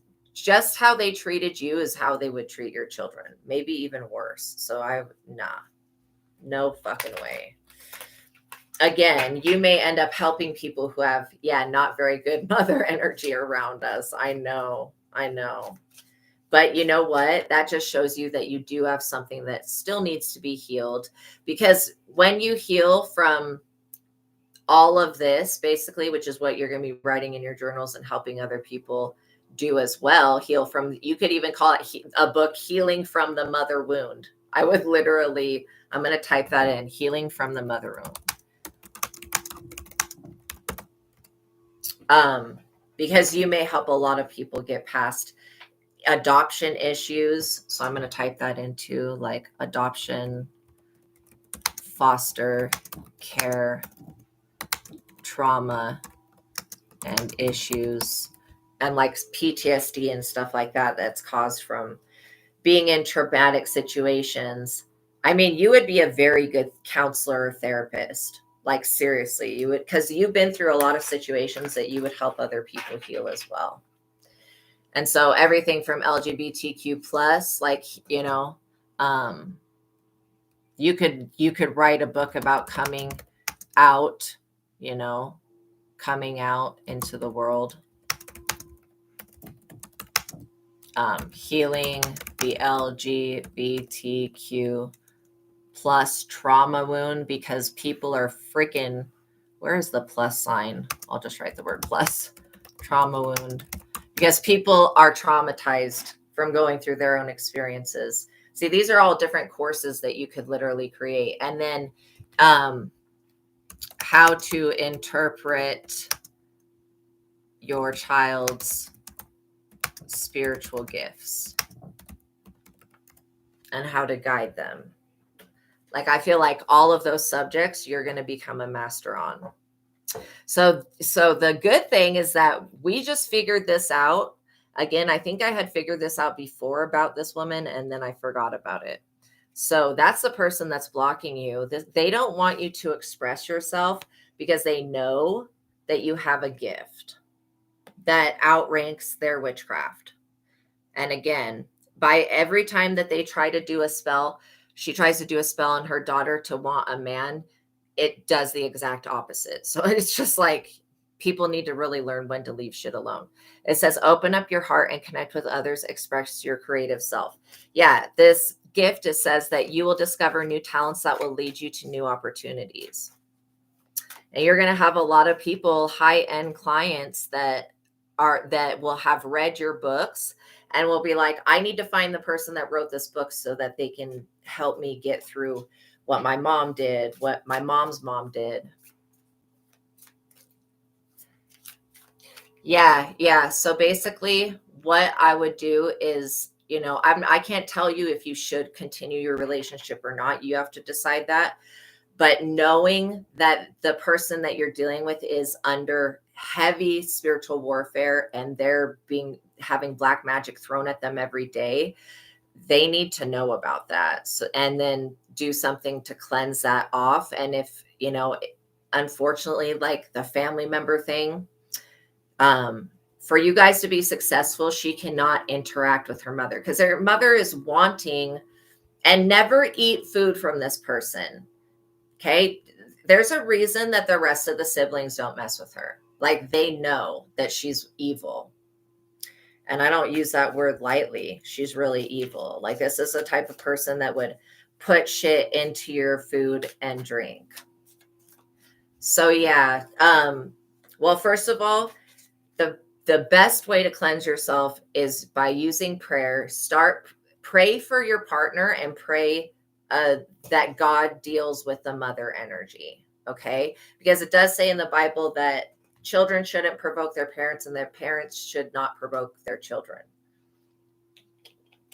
how they treated you is how they would treat your children. Maybe even worse. So no fucking way. Again, you may end up helping people who have, not very good mother energy around us. I know. But you know what? That just shows you that you do have something that still needs to be healed. Because when you heal from all of this, basically, which is what you're going to be writing in your journals and helping other people do as well, heal from, you could even call it a book, Healing from the Mother Wound. I would literally, I'm going to type that in, Healing from the Mother Wound. Because you may help a lot of people get past adoption issues. So I'm going to type that into like adoption, foster care, trauma, and issues, and like PTSD and stuff like that that's caused from being in traumatic situations. I mean, you would be a very good counselor or therapist. Like, seriously, you would, because you've been through a lot of situations that you would help other people heal as well. And so everything from LGBTQ plus, like, you could write a book about coming out, coming out into the world, healing the LGBTQ plus trauma wound, because people are freaking, where's the plus sign? I'll just write the word plus, trauma wound, because people are traumatized from going through their own experiences. See, these are all different courses that you could literally create. And then how to interpret your child's spiritual gifts and how to guide them. Like, I feel like all of those subjects you're going to become a master on. So the good thing is that we just figured this out. Again, I think I had figured this out before about this woman, and then I forgot about it. So that's the person that's blocking you. They don't want you to express yourself because they know that you have a gift that outranks their witchcraft. And again, by every time that they try to do a spell, she tries to do a spell on her daughter to want a man, it does the exact opposite. So it's just like, people need to really learn when to leave shit alone. It says, open up your heart and connect with others, express your creative self. Yeah, this gift, it says that you will discover new talents that will lead you to new opportunities. And you're going to have a lot of people, high-end clients that will have read your books and will be like, I need to find the person that wrote this book so that they can help me get through what my mom did, what my mom's mom did. Yeah. So basically, what I would do is, I can't tell you if you should continue your relationship or not. You have to decide that. But knowing that the person that you're dealing with is under heavy spiritual warfare and they're having black magic thrown at them every day, they need to know about that. So, and then do something to cleanse that off. And if, unfortunately, like the family member thing, for you guys to be successful, she cannot interact with her mother because her mother is wanting, and never eat food from this person. Okay. There's a reason that the rest of the siblings don't mess with her. Like, they know that she's evil. And I don't use that word lightly. She's really evil. Like, this is the type of person that would put shit into your food and drink. So yeah. Well, first of all, the best way to cleanse yourself is by using prayer. Pray for your partner and pray that God deals with the mother energy. Okay. Because it does say in the Bible that children shouldn't provoke their parents and their parents should not provoke their children.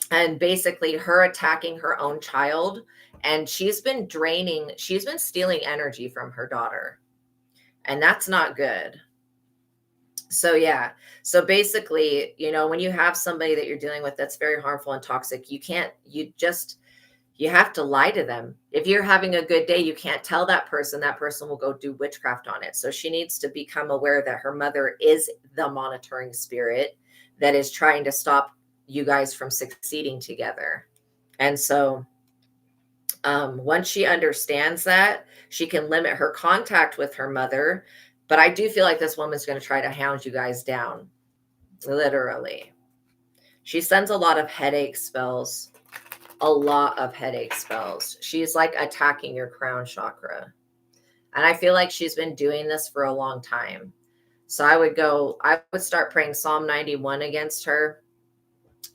And basically her attacking her own child, and she's been stealing energy from her daughter. And that's not good. So yeah. So basically, when you have somebody that you're dealing with that's very harmful and toxic, you have to lie to them. If you're having a good day, you can't tell that person will go do witchcraft on it. So she needs to become aware that her mother is the monitoring spirit that is trying to stop you guys from succeeding together. And so once she understands that, she can limit her contact with her mother. But I do feel like this woman's going to try to hound you guys down. Literally. She sends a lot of headache spells. She's like attacking your crown chakra. And I feel like she's been doing this for a long time. So I would start praying Psalm 91 against her.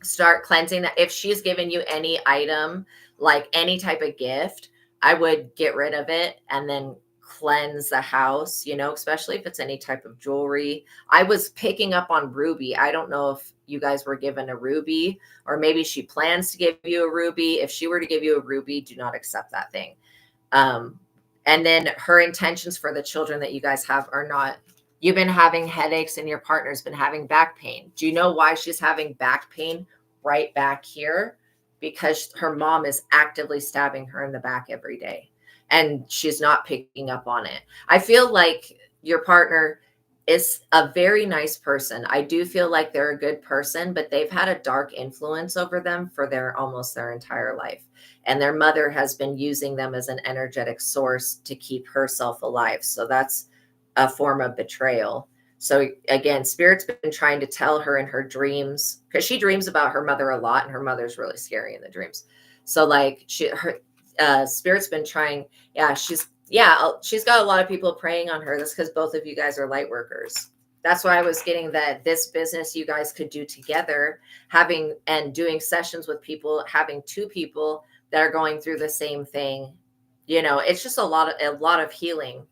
Start cleansing that. If she's given you any item, like any type of gift, I would get rid of it and then cleanse the house, especially if it's any type of jewelry. I was picking up on ruby. I don't know if you guys were given a ruby, or maybe she plans to give you a ruby. If she were to give you a ruby, do not accept that thing. And then her intentions for the children that you guys have are not, you've been having headaches and your partner's been having back pain. Do you know why she's having back pain right back here? Because her mom is actively stabbing her in the back every day. And she's not picking up on it. I feel like your partner is a very nice person. I do feel like they're a good person, but they've had a dark influence over them for almost their entire life. And their mother has been using them as an energetic source to keep herself alive. So that's a form of betrayal. So again, Spirit's been trying to tell her in her dreams, because she dreams about her mother a lot, and her mother's really scary in the dreams. So like Spirit's been trying. She's got a lot of people praying on her. That's because both of you guys are light workers. That's why I was getting that this business you guys could do together, doing sessions with people, having two people that are going through the same thing. It's just a lot of healing.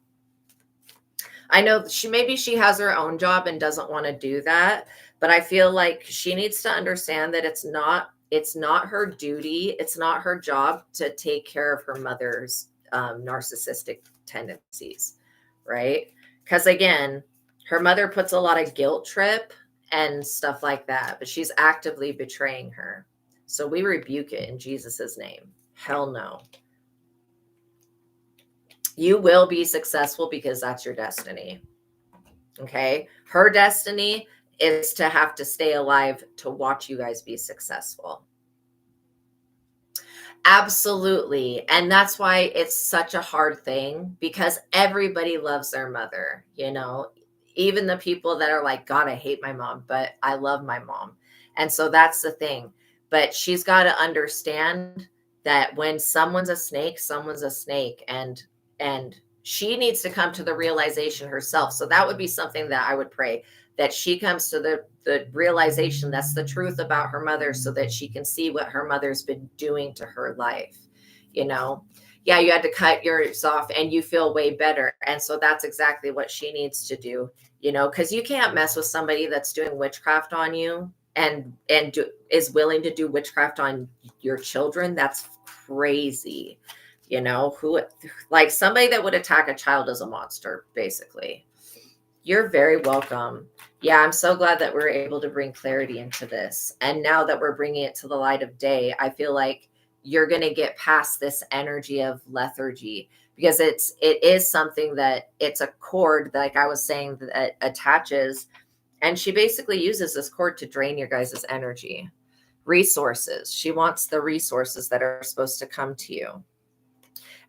I know maybe she has her own job and doesn't want to do that, but I feel like she needs to understand that it's not her duty. It's not her job to take care of her mother's narcissistic tendencies, right? Because again, her mother puts a lot of guilt trip and stuff like that, but she's actively betraying her. So we rebuke it in Jesus's name. Hell no. You will be successful because that's your destiny. Okay. Her destiny is to have to stay alive to watch you guys be successful. Absolutely. And that's why it's such a hard thing, because everybody loves their mother, even the people that are like, God, I hate my mom, but I love my mom. And so that's the thing. But she's got to understand that when someone's a snake, someone's a snake, and she needs to come to the realization herself. So that would be something that I would pray, that she comes to the realization that's the truth about her mother, so that she can see what her mother's been doing to her life. You know, yeah, you had to cut yours off and you feel way better. And so that's exactly what she needs to do, you know, because you can't mess with somebody that's doing witchcraft on you and is willing to do witchcraft on your children. That's crazy. You know, who, like somebody that would attack a child is a monster, basically. You're very welcome. Yeah, I'm so glad that we're able to bring clarity into this. And now that we're bringing it to the light of day, I feel like you're going to get past this energy of lethargy, because it is something that it's a cord, like I was saying, that attaches, and she basically uses this cord to drain your guys' energy, resources. She wants the resources that are supposed to come to you.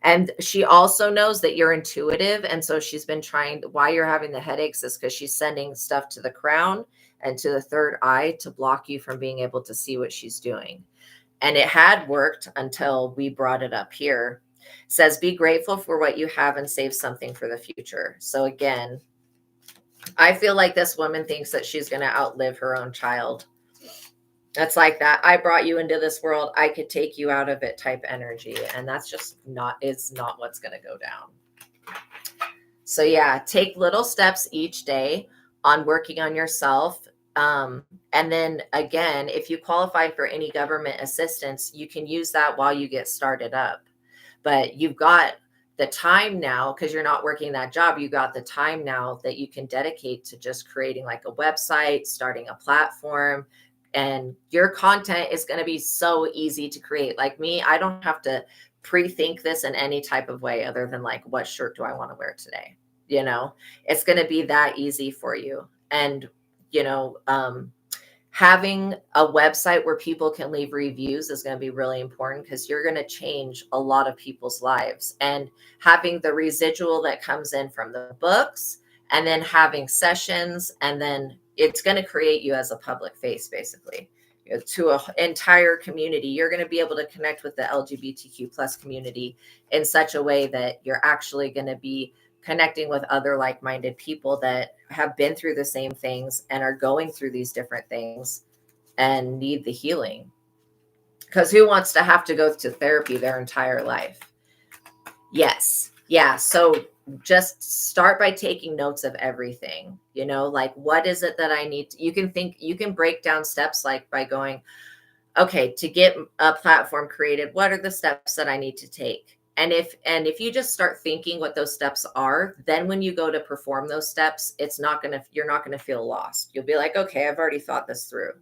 And she also knows that you're intuitive. And so she's been trying, why you're having the headaches is because she's sending stuff to the crown and to the third eye to block you from being able to see what she's doing. And it had worked until we brought it up here. It says, be grateful for what you have and save something for the future. So again, I feel like this woman thinks that she's going to outlive her own child. That's like that I brought you into this world, I could take you out of it type energy. And that's just not, it's not what's going to go down. So yeah, take little steps each day on working on yourself. And then again, if you qualify for any government assistance, you can use that while you get started up. But you've got the time now, because you're not working that job, you got the time now that you can dedicate to just creating like a website, starting a platform. And your content is going to be so easy to create. Like me, I don't have to pre-think this in any type of way other than like, what shirt do I want to wear today? You know, it's going to be that easy for you. And, you know, having a website where people can leave reviews is going to be really important, because you're going to change a lot of people's lives. And having the residual that comes in from the books, and then having sessions, and then it's going to create you as a public face, basically, to an entire community. You're going to be able to connect with the LGBTQ plus community in such a way that you're actually going to be connecting with other like-minded people that have been through the same things and are going through these different things and need the healing. Because who wants to have to go to therapy their entire life? Yes. Yeah. So just start by taking notes of everything, you know, like, what is it that I need to, you can break down steps, like by going, okay, to get a platform created, what are the steps that I need to take? And if you just start thinking what those steps are, then when you go to perform those steps, you're not going to feel lost. You'll be like, okay, I've already thought this through.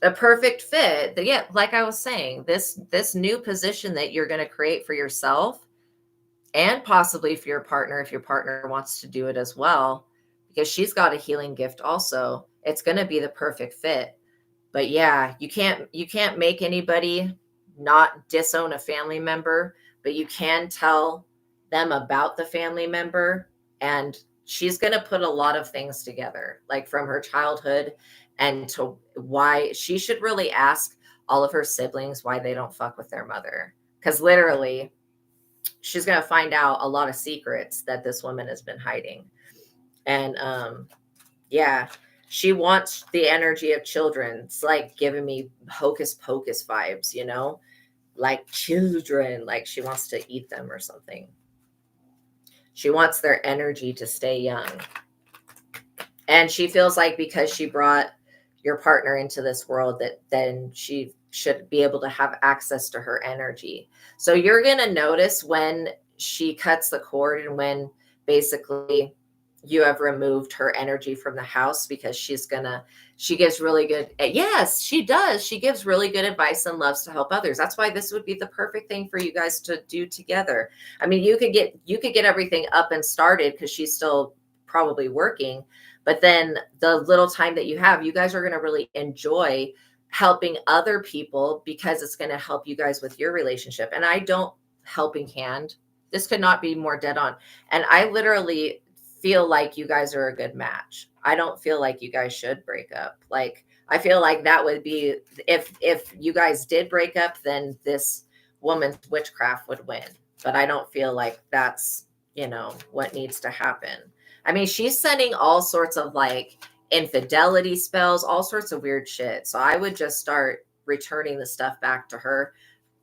A perfect fit. Yeah. Like I was saying, this new position that you're going to create for yourself, and possibly for your partner, if your partner wants to do it as well, because she's got a healing gift also, it's going to be the perfect fit. But yeah, you can't make anybody not disown a family member, but you can tell them about the family member. And she's going to put a lot of things together, like from her childhood, and to why she should really ask all of her siblings why they don't fuck with their mother. Because literally, she's going to find out a lot of secrets that this woman has been hiding. And yeah, she wants the energy of children. It's like giving me hocus pocus vibes, you know, like children, like she wants to eat them or something. She wants their energy to stay young. And she feels like because she brought your partner into this world, that then she should be able to have access to her energy. So you're going to notice when she cuts the cord and when basically you have removed her energy from the house, because she gives really good, yes, she does. She gives really good advice and loves to help others. That's why this would be the perfect thing for you guys to do together. I mean, you could get everything up and started, because she's still probably working, but then the little time that you have, you guys are going to really enjoy helping other people, because it's going to help you guys with your relationship. And helping hand, this could not be more dead on. And I literally feel like you guys are a good match. I don't feel like you guys should break up. Like, I feel like that would be, if you guys did break up, then this woman's witchcraft would win. But I don't feel like that's, what needs to happen. I mean, she's sending all sorts of like infidelity spells, all sorts of weird shit. So I would just start returning the stuff back to her,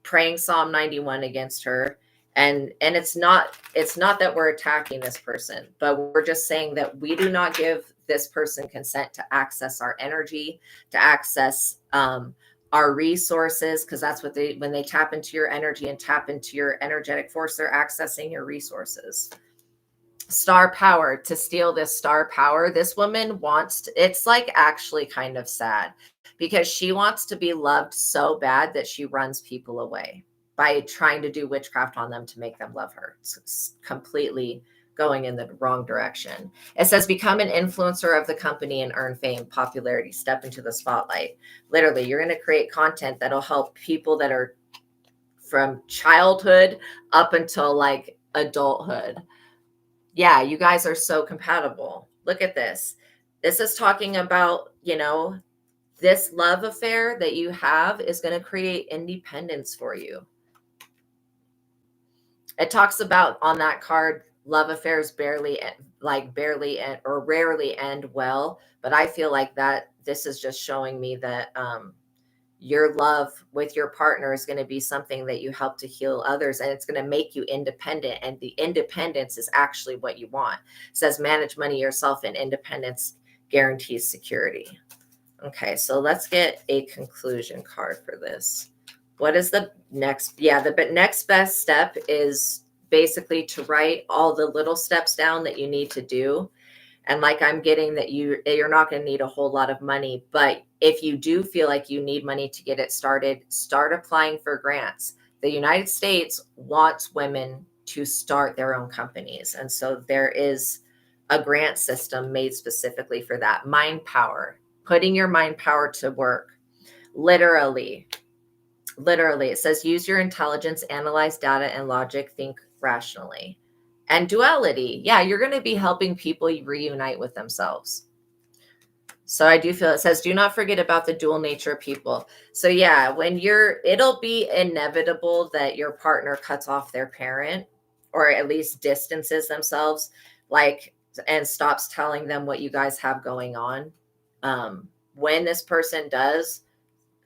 praying Psalm 91 against her. And it's not that we're attacking this person, but we're just saying that we do not give this person consent to access our energy, to access our resources, because that's what when they tap into your energy and tap into your energetic force, they're accessing your resources. Star power, to steal this star power. This woman wants to, it's like actually kind of sad, because she wants to be loved so bad that she runs people away by trying to do witchcraft on them to make them love her. It's completely going in the wrong direction. It says, become an influencer of the company and earn fame, popularity, step into the spotlight. Literally, you're going to create content that'll help people that are from childhood up until like adulthood. Yeah, you guys are so compatible. Look at this. This is talking about, this love affair that you have is going to create independence for you. It talks about on that card, love affairs barely end or rarely end well. But I feel like that this is just showing me that your love with your partner is going to be something that you help to heal others, and it's going to make you independent. And the independence is actually what you want. It says manage money yourself, and independence guarantees security. Okay, so let's get a conclusion card for this. What is the next? Yeah, the next best step is basically to write all the little steps down that you need to do. And like I'm getting that you're not going to need a whole lot of money, but if you do feel like you need money to get it started, start applying for grants. The United States wants women to start their own companies. And so there is a grant system made specifically for that. Mind power, putting your mind power to work. Literally, it says use your intelligence, analyze data and logic, think rationally. And duality, yeah, you're going to be helping people reunite with themselves. So I do feel, it says do not forget about the dual nature of people. So yeah, it'll be inevitable that your partner cuts off their parent, or at least distances themselves, and stops telling them what you guys have going on. When this person does,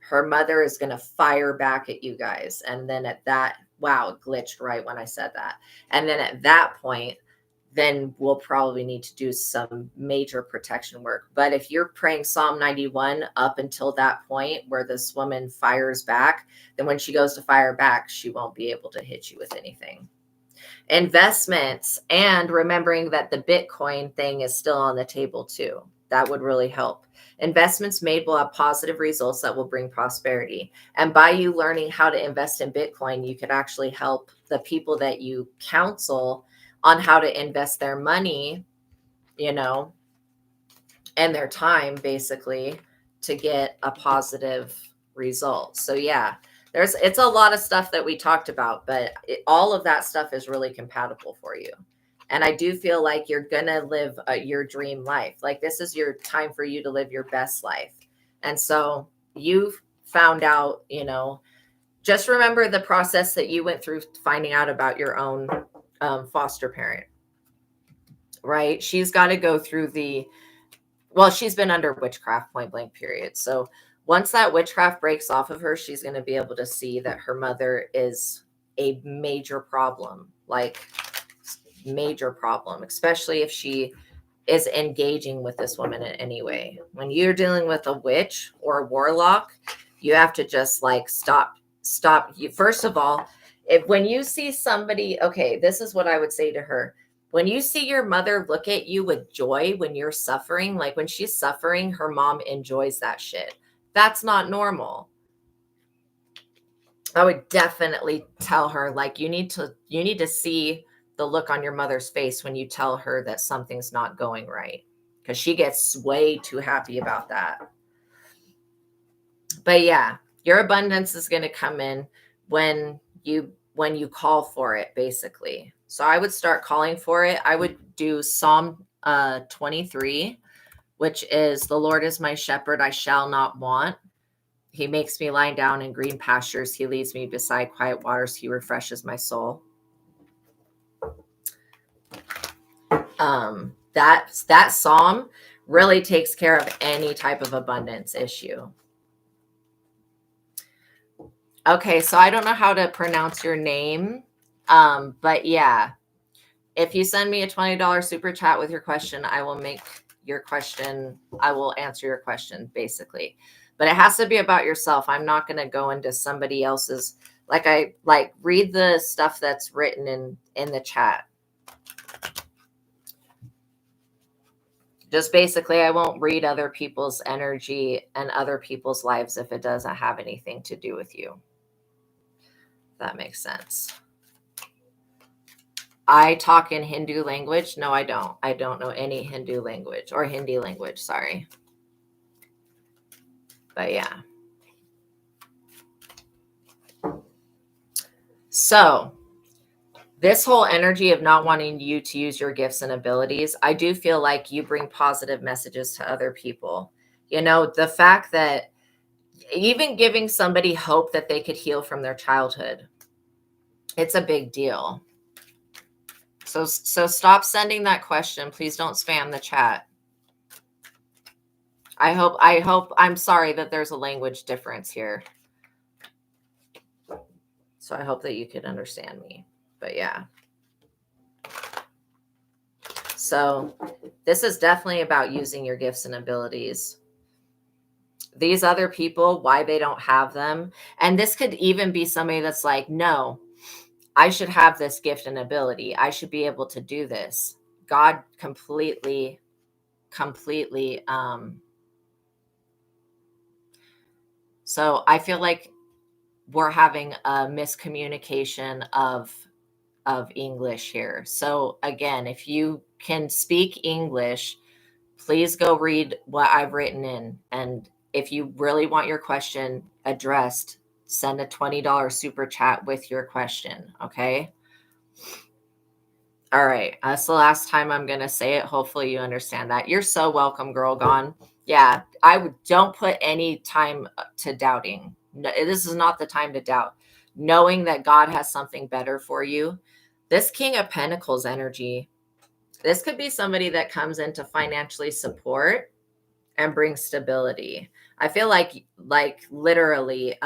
her mother is going to fire back at you guys. And then at that, wow, it glitched right when I said that. And then at that point, then we'll probably need to do some major protection work. But if you're praying Psalm 91 up until that point where this woman fires back, then when she goes to fire back, she won't be able to hit you with anything. Investments, and remembering that the Bitcoin thing is still on the table too. That would really help. Investments made will have positive results that will bring prosperity. And by you learning how to invest in Bitcoin, you could actually help the people that you counsel on how to invest their money, and their time basically to get a positive result. So yeah, it's a lot of stuff that we talked about, but all of that stuff is really compatible for you. And I do feel like you're going to live your dream life. Like this is your time for you to live your best life. And so you've found out, just remember the process that you went through finding out about your own foster parent, right? She's got to go through she's been under witchcraft, point blank, period. So once that witchcraft breaks off of her, she's going to be able to see that her mother is a major problem, especially if she is engaging with this woman in any way. When you're dealing with a witch or a warlock, you have to just stop. You, first of all, when you see somebody, okay, this is what I would say to her. When you see your mother look at you with joy when you're suffering, like when she's suffering, her mom enjoys that shit. That's not normal. I would definitely tell her, you need to see the look on your mother's face when you tell her that something's not going right, because she gets way too happy about that. But yeah, your abundance is going to come in when you call for it, basically. So I would start calling for it. I would do Psalm 23, which is, the Lord is my shepherd, I shall not want. He makes me lie down in green pastures. He leads me beside quiet waters. He refreshes my soul. That psalm really takes care of any type of abundance issue. Okay, so I don't know how to pronounce your name, but yeah, if you send me a $20 super chat with your question, I will answer your question, basically. But it has to be about yourself. I'm not going to go into somebody else's, read the stuff that's written in the chat. Just basically, I won't read other people's energy and other people's lives if it doesn't have anything to do with you. That makes sense. I talk in Hindu language. No, I don't. I don't know any Hindu language or Hindi language. Sorry. But yeah. So this whole energy of not wanting you to use your gifts and abilities, I do feel like you bring positive messages to other people. You know, the fact that even giving somebody hope that they could heal from their childhood, it's a big deal. So stop sending that question. Please don't spam the chat. I'm sorry that there's a language difference here. So I hope that you could understand me. But yeah. So this is definitely about using your gifts and abilities. These other people, why they don't have them. And this could even be somebody that's like, no, I should have this gift and ability. I should be able to do this. God completely. So I feel like we're having a miscommunication of English here. So again, if you can speak English, please go read what I've written in. And if you really want your question addressed, send a $20 super chat with your question. Okay. All right. That's the last time I'm going to say it. Hopefully you understand that. You're so welcome, Girl Gone. Yeah. Don't put any time to doubting. No, this is not the time to doubt. Knowing that God has something better for you. This King of Pentacles energy, this could be somebody that comes in to financially support and bring stability. I feel like literally,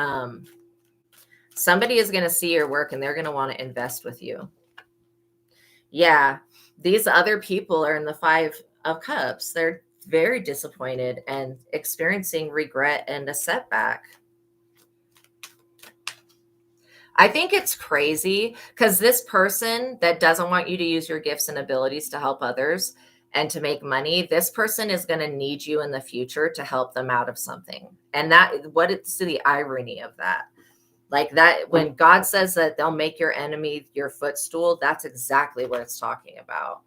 somebody is going to see your work and they're going to want to invest with you. Yeah, these other people are in the Five of Cups. They're very disappointed and experiencing regret and a setback. I think it's crazy because this person that doesn't want you to use your gifts and abilities to help others and to make money, this person is going to need you in the future to help them out of something. And what is the irony of that? Like that, when God says that they'll make your enemy your footstool, that's exactly what it's talking about.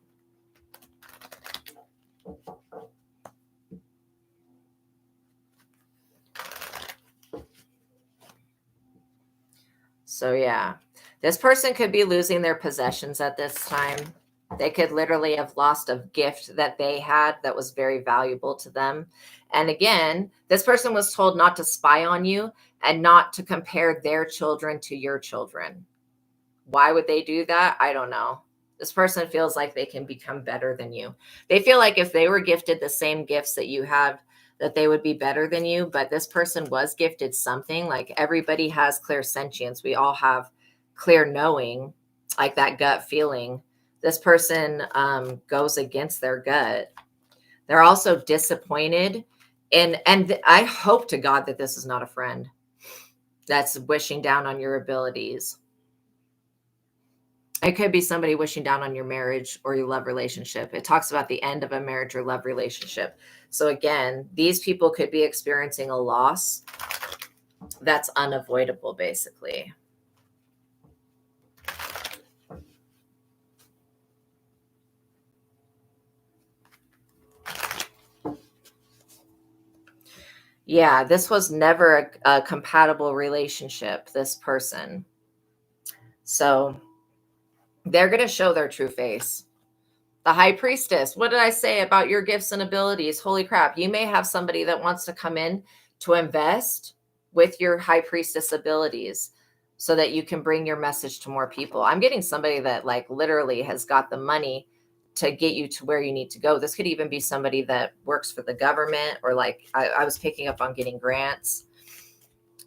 So yeah, this person could be losing their possessions at this time. They could literally have lost a gift that they had that was very valuable to them. And again, this person was told not to spy on you and not to compare their children to your children. Why would they do that? I don't know. This person feels like they can become better than you. They feel like if they were gifted the same gifts that you have, that they would be better than you. But this person was gifted something. Like everybody has clear sentience. We all have clear knowing, like that gut feeling. This person goes against their gut. They're also disappointed. And I hope to God that this is not a friend that's wishing down on your abilities. It could be somebody wishing down on your marriage or your love relationship. It talks about the end of a marriage or love relationship. So again, these people could be experiencing a loss that's unavoidable, basically. Yeah, this was never a compatible relationship, this person. So They're going to show their true face. The high priestess, what did I say about your gifts and abilities? Holy crap. You may have somebody that wants to come in to invest with your high priestess abilities so that you can bring your message to more people. I'm getting somebody that like literally has got the money to get you to where you need to go. This could even be somebody that works for the government, or like I was picking up on getting grants,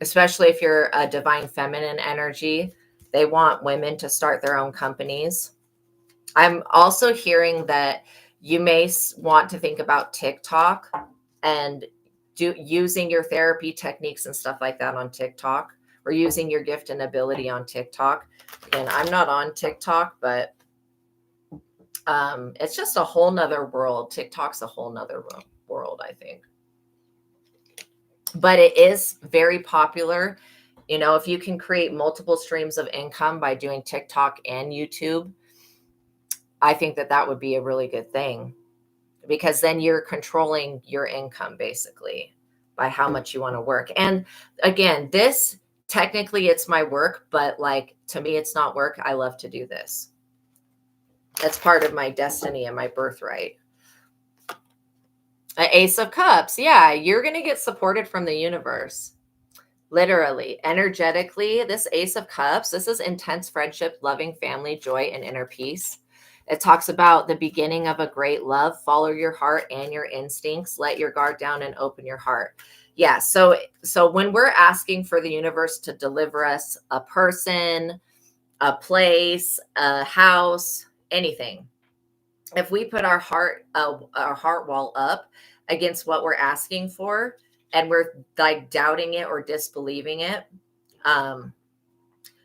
especially if you're a divine feminine energy. They want women to start their own companies. I'm also hearing that you may want to think about TikTok and using your therapy techniques and stuff like that on TikTok, or using your gift and ability on TikTok. Again, I'm not on TikTok, but it's just a whole nother world. TikTok's a whole nother world, I think. But it is very popular. You know, if you can create multiple streams of income by doing TikTok and YouTube, I think that that would be a really good thing, because then you're controlling your income basically by how much you want to work. And again, this technically it's my work, but like to me, it's not work. I love to do this. That's part of my destiny and my birthright. An Ace of Cups. Yeah, you're going to get supported from the universe. Literally, energetically, this Ace of Cups, this is intense friendship, loving family, joy, and inner peace. It talks about the beginning of a great love. Follow your heart and your instincts. Let your guard down and open your heart. Yeah. So when we're asking for the universe to deliver us a person, a place, a house, anything, if we put our heart wall up against what we're asking for, and we're like doubting it or disbelieving it,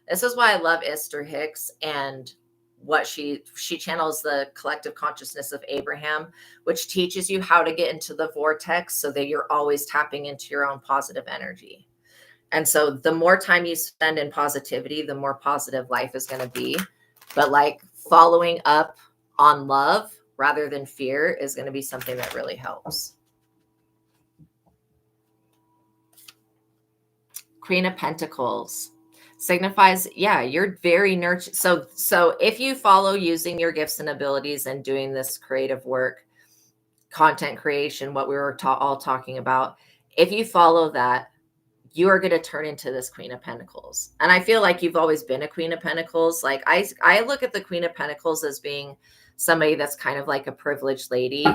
this is why I love Esther Hicks and what she channels the collective consciousness of Abraham, which teaches you how to get into the vortex so that you're always tapping into your own positive energy. And so the more time you spend in positivity, the more positive life is going to be. But like following up on love rather than fear is going to be something that really helps. Queen of Pentacles signifies, yeah, you're very nurtured. So if you follow using your gifts and abilities and doing this creative work, content creation, what we were all talking about, if you follow that, you are going to turn into this Queen of Pentacles. And I feel like you've always been a Queen of Pentacles. Like I look at the Queen of Pentacles as being somebody that's kind of like a privileged lady.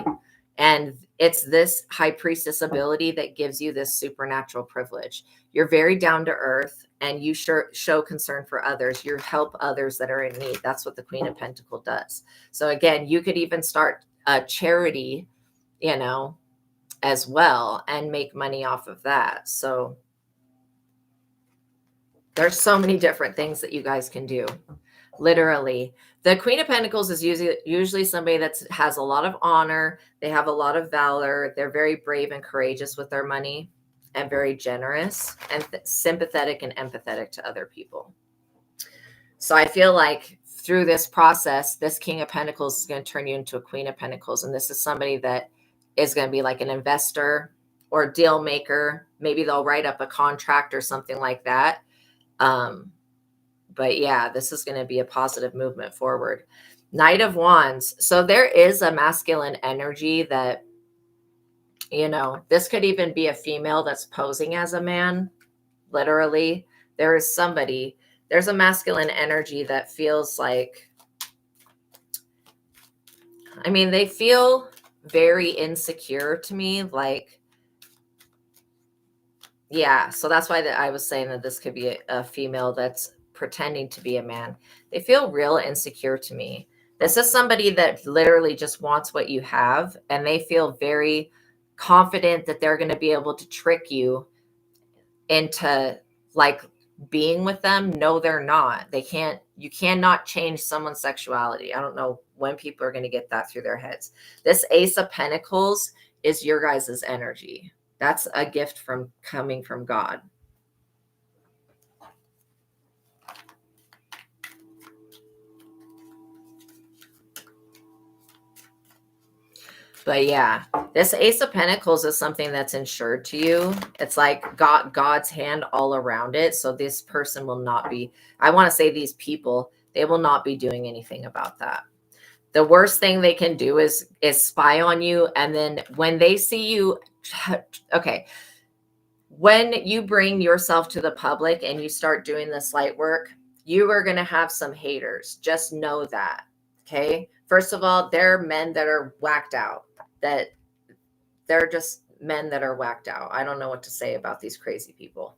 And it's this high priestess ability that gives you this supernatural privilege. You're very down to earth, and you show concern for others. You help others that are in need. That's what the Queen of Pentacles does. So again, you could even start a charity, you know, as well, and make money off of that. So there's so many different things that you guys can do. Literally, the Queen of Pentacles is usually somebody that has a lot of honor. They have a lot of valor. They're very brave and courageous with their money, and very generous and sympathetic and empathetic to other people. So I feel like through this process, this King of Pentacles is going to turn you into a Queen of Pentacles. And this is somebody that is going to be like an investor or deal maker. Maybe they'll write up a contract or something like that. But yeah, this is going to be a positive movement forward. Knight of Wands. So there is a masculine energy that, you know, this could even be a female that's posing as a man. Literally, there is somebody, there's a masculine energy that feels like, I mean, they feel very insecure to me. Like, yeah. So that's why I was saying that this could be a female that's pretending to be a man. They feel real insecure to me. This is somebody that literally just wants what you have, and they feel very confident that they're going to be able to trick you into like being with them. No, they're not. They can't. You cannot change someone's sexuality. I don't know when people are going to get that through their heads. This Ace of Pentacles is your guys' energy. That's a gift from coming from God. But yeah, this Ace of Pentacles is something that's insured to you. It's like God's hand all around it. So this person will not be, I want to say these people, They will not be doing anything about that. The worst thing they can do is spy on you. And then when they see you, okay, when you bring yourself to the public and you start doing this light work, you are going to have some haters. Just know that. Okay. First of all, there are men that are whacked out, that they're just men that are whacked out. I don't know what to say about these crazy people,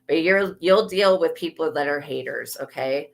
but you'll deal with people that are haters. Okay.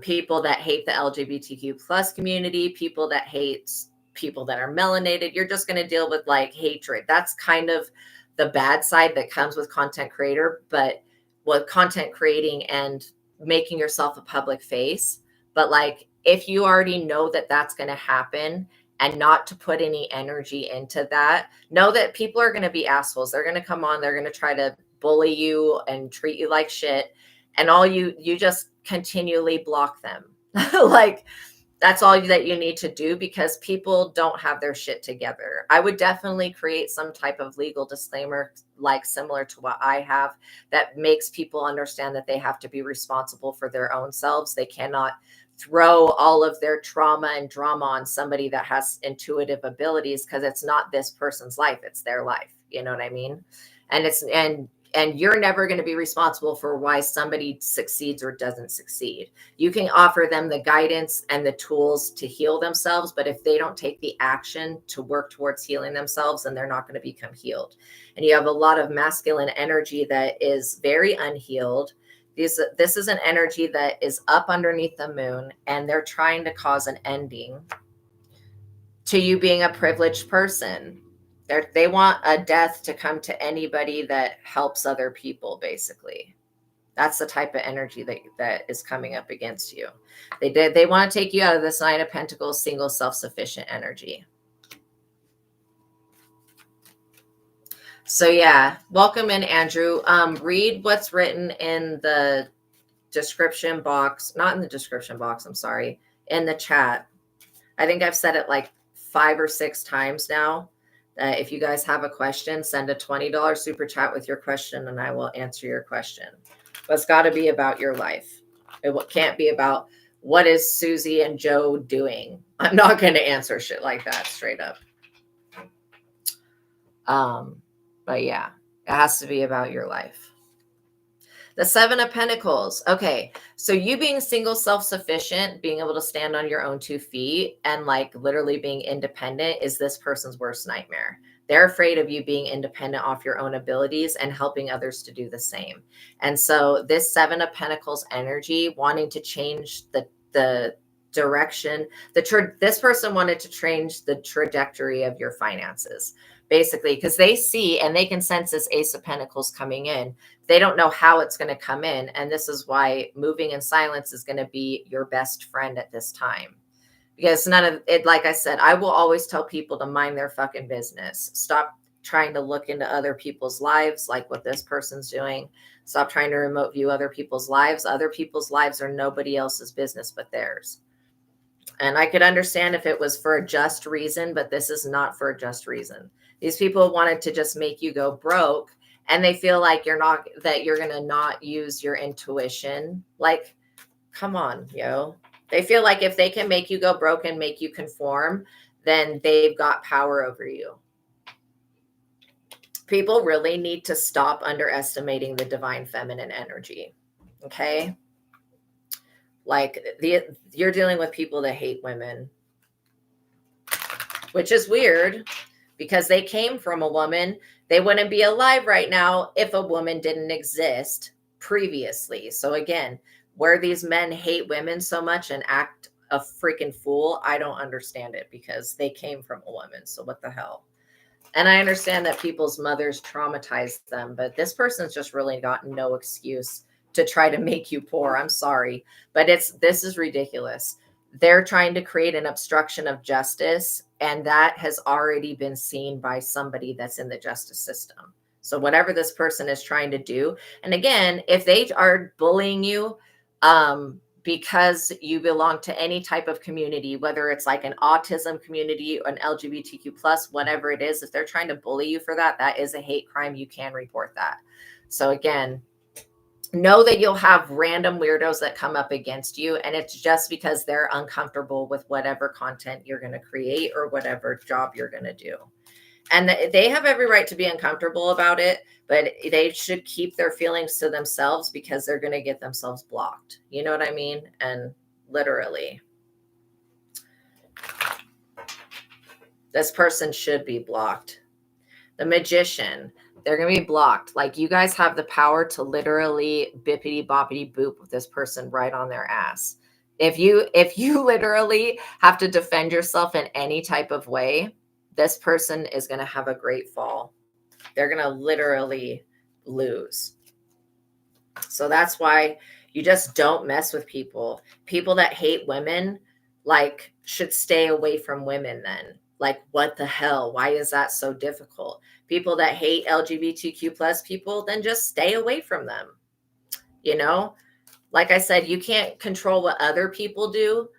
People that hate the LGBTQ plus community, people that hate people that are melanated. You're just going to deal with like hatred. That's kind of the bad side that comes with content creator, but with content creating and making yourself a public face. But like, if you already know that that's going to happen and not to put any energy into that, know that people are going to be assholes. They're going to come on, they're going to try to bully you and treat you like shit. And all you just continually block them. Like, that's all that you need to do, because people don't have their shit together. I would definitely create some type of legal disclaimer, like similar to what I have, that makes people understand that they have to be responsible for their own selves. They cannot throw all of their trauma and drama on somebody that has intuitive abilities, because it's not this person's life, it's their life. You know what I mean? And you're never going to be responsible for why somebody succeeds or doesn't succeed. You can offer them the guidance and the tools to heal themselves, but if they don't take the action to work towards healing themselves, then they're not going to become healed. And you have a lot of masculine energy that is very unhealed. This is an energy that is up underneath the moon, and they're trying to cause an ending to you being a privileged person. They want a death to come to anybody that helps other people, basically. That's the type of energy that is coming up against you. They want to take you out of this Nine of Pentacles, single, self-sufficient energy. So yeah, welcome in, Andrew. Read what's written in the description box, not in the description box, I'm sorry, in the chat. I think I've said it like 5 or 6 times now. If you guys have a question, send a $20 super chat with your question and I will answer your question. But it's got to be about your life. It can't be about what is Susie and Joe doing. I'm not going to answer shit like that straight up. But yeah, it has to be about your life. The 7 of Pentacles. Okay, so you being single, self-sufficient, being able to stand on your own 2 feet and like literally being independent is this person's worst nightmare. They're afraid of you being independent off your own abilities and helping others to do the same. And so this 7 of Pentacles energy, wanting to change the direction, this person wanted to change the trajectory of your finances, basically, because they see and they can sense this Ace of Pentacles coming in. They don't know how it's going to come in. And this is why moving in silence is going to be your best friend at this time. Because none of it, like I said, I will always tell people to mind their fucking business. Stop trying to look into other people's lives, like what this person's doing. Stop trying to remote view other people's lives. Other people's lives are nobody else's business but theirs. And I could understand if it was for a just reason, but this is not for a just reason. These people wanted to just make you go broke, and they feel like you're going to not use your intuition. Like, come on, yo. They feel like if they can make you go broke and make you conform, then they've got power over you. People really need to stop underestimating the divine feminine energy. Okay? Like, you're dealing with people that hate women, which is weird because they came from a woman. They wouldn't be alive right now if a woman didn't exist previously. So again, where these men hate women so much and act a freaking fool, I don't understand it, because they came from a woman. So what the hell? And I understand that people's mothers traumatized them, but this person's just really got no excuse to try to make you poor. I'm sorry, but this is ridiculous. They're trying to create an obstruction of justice, and that has already been seen by somebody that's in the justice system. So whatever this person is trying to do, and again, if they are bullying you because you belong to any type of community, whether it's like an autism community, an LGBTQ plus, whatever it is, if they're trying to bully you for that, that is a hate crime. You can report that. So again, know that you'll have random weirdos that come up against you, and it's just because they're uncomfortable with whatever content you're going to create or whatever job you're going to do. And they have every right to be uncomfortable about it, but they should keep their feelings to themselves, because they're going to get themselves blocked. You know what I mean? And literally, this person should be blocked. The Magician, they're going to be blocked. Like, you guys have the power to literally bippity boppity boop with this person right on their ass. If you literally have to defend yourself in any type of way, this person is going to have a great fall. They're going to literally lose. So that's why you just don't mess with people. People that hate women, like, should stay away from women then. Like, what the hell? Why is that so difficult? People that hate LGBTQ plus people, then just stay away from them. You know, like I said, you can't control what other people do.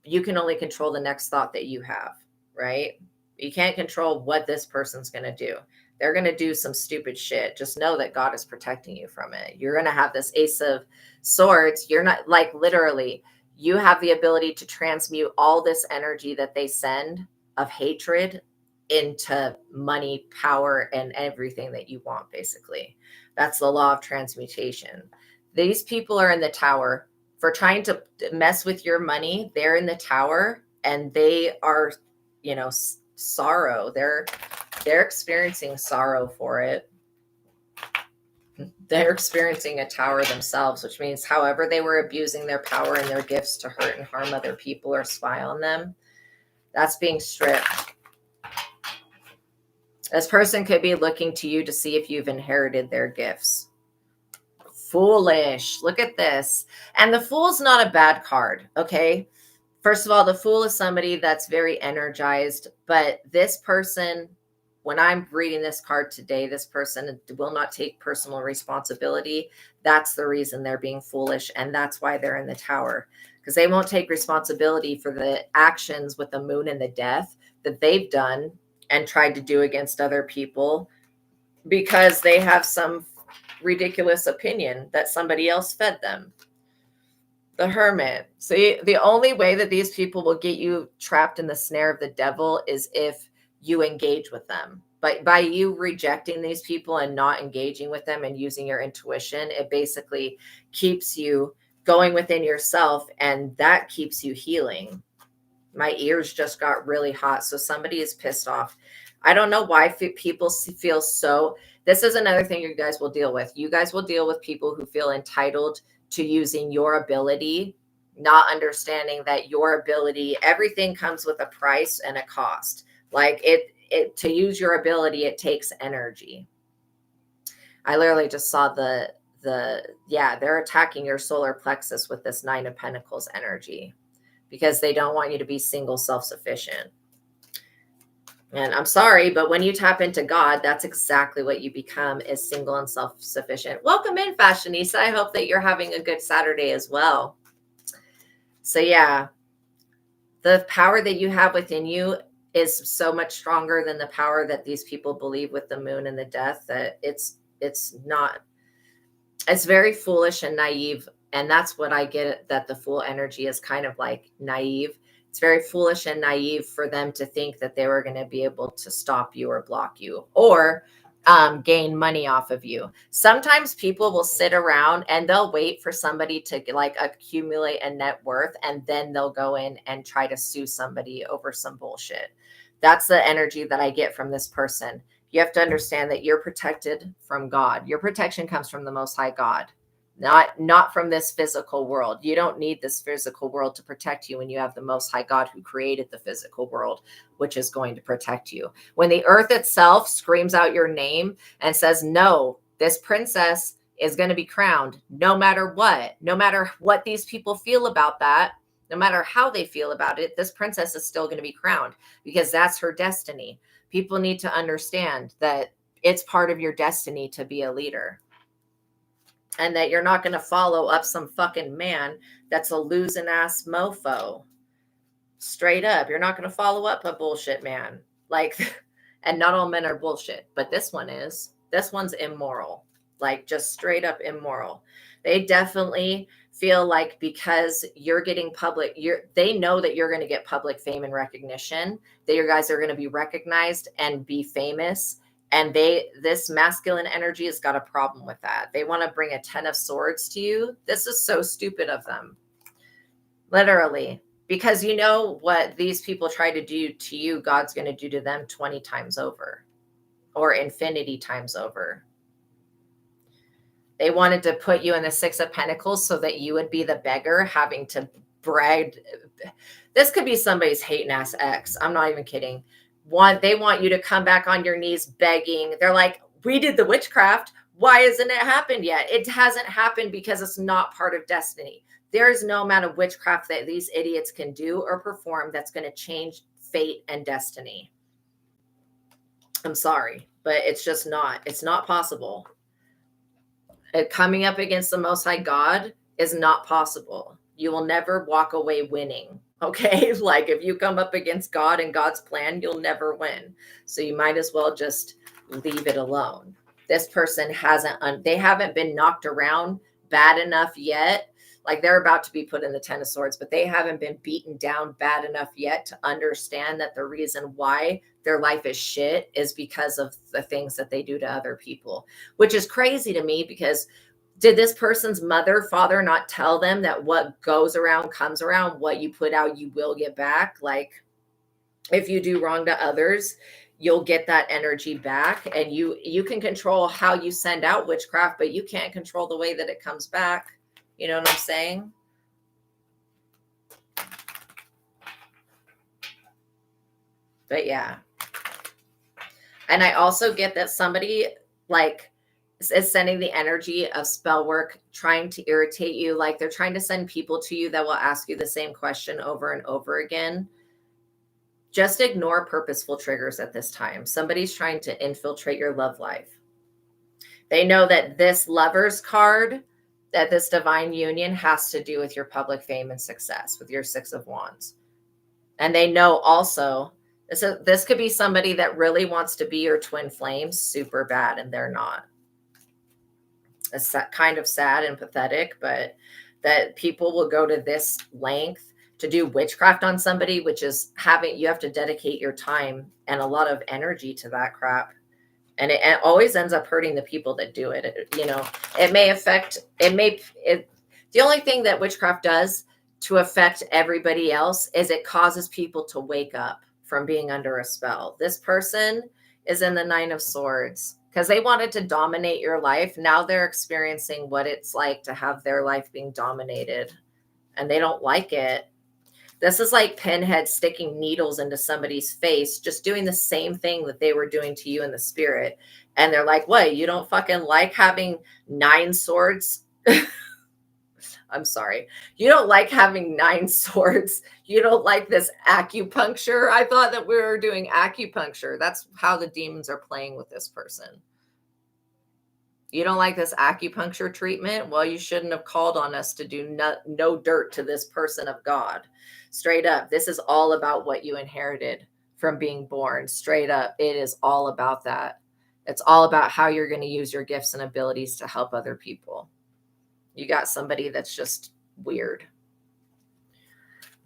You can only control the next thought that you have, right? You can't control what this person's going to do. They're going to do some stupid shit. Just know that God is protecting you from it. You're going to have this Ace of Swords. You're not, like, literally, you have the ability to transmute all this energy that they send of hatred into money, power, and everything that you want, basically. That's the law of transmutation. These people are in the tower for trying to mess with your money. They're in the tower, and they are, you know, sorrow. They're experiencing sorrow for it. They're experiencing a tower themselves, which means however they were abusing their power and their gifts to hurt and harm other people or spy on them, that's being stripped. This person could be looking to you to see if you've inherited their gifts. Foolish. Look at this. And the Fool's not a bad card, okay? First of all, the Fool is somebody that's very energized, but this person, when I'm reading this card today, this person will not take personal responsibility. That's the reason they're being foolish, and that's why they're in the tower, because they won't take responsibility for the actions with the moon and the death that they've done and tried to do against other people, because they have some ridiculous opinion that somebody else fed them. The Hermit. See, the only way that these people will get you trapped in the snare of the devil is if you engage with them. But by you rejecting these people and not engaging with them and using your intuition, it basically keeps you going within yourself, and that keeps you healing. My ears just got really hot, so somebody is pissed off. I don't know why people feel so. This is another thing you guys will deal with. You guys will deal with people who feel entitled to using your ability, not understanding that your ability, everything comes with a price and a cost. Like, it to use your ability, it takes energy. I literally just saw they're attacking your solar plexus with this Nine of Pentacles energy, because they don't want you to be single, self-sufficient. And I'm sorry, but when you tap into God, that's exactly what you become, is single and self-sufficient. Welcome in, Fashionista. I hope that you're having a good Saturday as well. So yeah, the power that you have within you is so much stronger than the power that these people believe with the moon and the death, that it's very foolish and naive. And that's what I get, that the Fool energy is kind of like naive. It's very foolish and naive for them to think that they were going to be able to stop you or block you or gain money off of you. Sometimes people will sit around and they'll wait for somebody to, like, accumulate a net worth, and then they'll go in and try to sue somebody over some bullshit. That's the energy that I get from this person. You have to understand that you're protected from God. Your protection comes from the Most High God. Not from this physical world. You don't need this physical world to protect you when you have the Most High God who created the physical world, which is going to protect you. When the earth itself screams out your name and says, no, this princess is going to be crowned no matter what these people feel about that, no matter how they feel about it, this princess is still going to be crowned, because that's her destiny. People need to understand that it's part of your destiny to be a leader. And that you're not going to follow up some fucking man that's a losing ass mofo. Straight up. You're not going to follow up a bullshit man. Like, and not all men are bullshit, but this one is. This one's immoral. like just straight up immoral. They definitely feel like because you're getting public, they know that you're going to get public fame and recognition, that your guys are going to be recognized and be famous. And this masculine energy has got a problem with that. They want to bring a 10 of swords to you. This is so stupid of them. Literally. Because you know what these people try to do to you, God's going to do to them 20 times over or infinity times over. They wanted to put you in the 6 of Pentacles so that you would be the beggar having to brag. This could be somebody's hating ass ex. I'm not even kidding. They want you to come back on your knees begging. They're like, we did the witchcraft. Why hasn't it happened yet? It hasn't happened because it's not part of destiny. There's no amount of witchcraft that these idiots can do or perform that's going to change fate and destiny. I'm sorry, but it's just not. It's not possible. Coming up against the Most High God is not possible. You will never walk away winning. Okay. Like if you come up against God and God's plan, you'll never win. So you might as well just leave it alone. This person they haven't been knocked around bad enough yet. Like they're about to be put in the 10 of swords, but they haven't been beaten down bad enough yet to understand that the reason why their life is shit is because of the things that they do to other people, which is crazy to me because did this person's mother, father not tell them that what goes around comes around, what you put out, you will get back? Like if you do wrong to others, you'll get that energy back, and you can control how you send out witchcraft, but you can't control the way that it comes back. You know what I'm saying? But yeah. And I also get that somebody like is sending the energy of spell work, trying to irritate you. Like they're trying to send people to you that will ask you the same question over and over again. Just ignore purposeful triggers at this time. Somebody's trying to infiltrate your love life. They know that this Lovers card, that this divine union has to do with your public fame and success, with your 6 of Wands. And they know also, this could be somebody that really wants to be your twin flame super bad, and they're not. It's kind of sad and pathetic, but that people will go to this length to do witchcraft on somebody, which is you have to dedicate your time and a lot of energy to that crap. And it always ends up hurting the people that do it. You know, the only thing that witchcraft does to affect everybody else is it causes people to wake up from being under a spell. This person is in the 9 of Swords because they wanted to dominate your life. Now they're experiencing what it's like to have their life being dominated, and they don't like it. This is like Pinhead sticking needles into somebody's face, just doing the same thing that they were doing to you in the spirit. And they're like, what, you don't fucking like having 9 swords? I'm sorry. You don't like having 9 swords. You don't like this acupuncture. I thought that we were doing acupuncture. That's how the demons are playing with this person. You don't like this acupuncture treatment? Well, you shouldn't have called on us to do no dirt to this person of God. Straight up. This is all about what you inherited from being born. Straight up. It is all about that. It's all about how you're going to use your gifts and abilities to help other people. You got somebody that's just weird.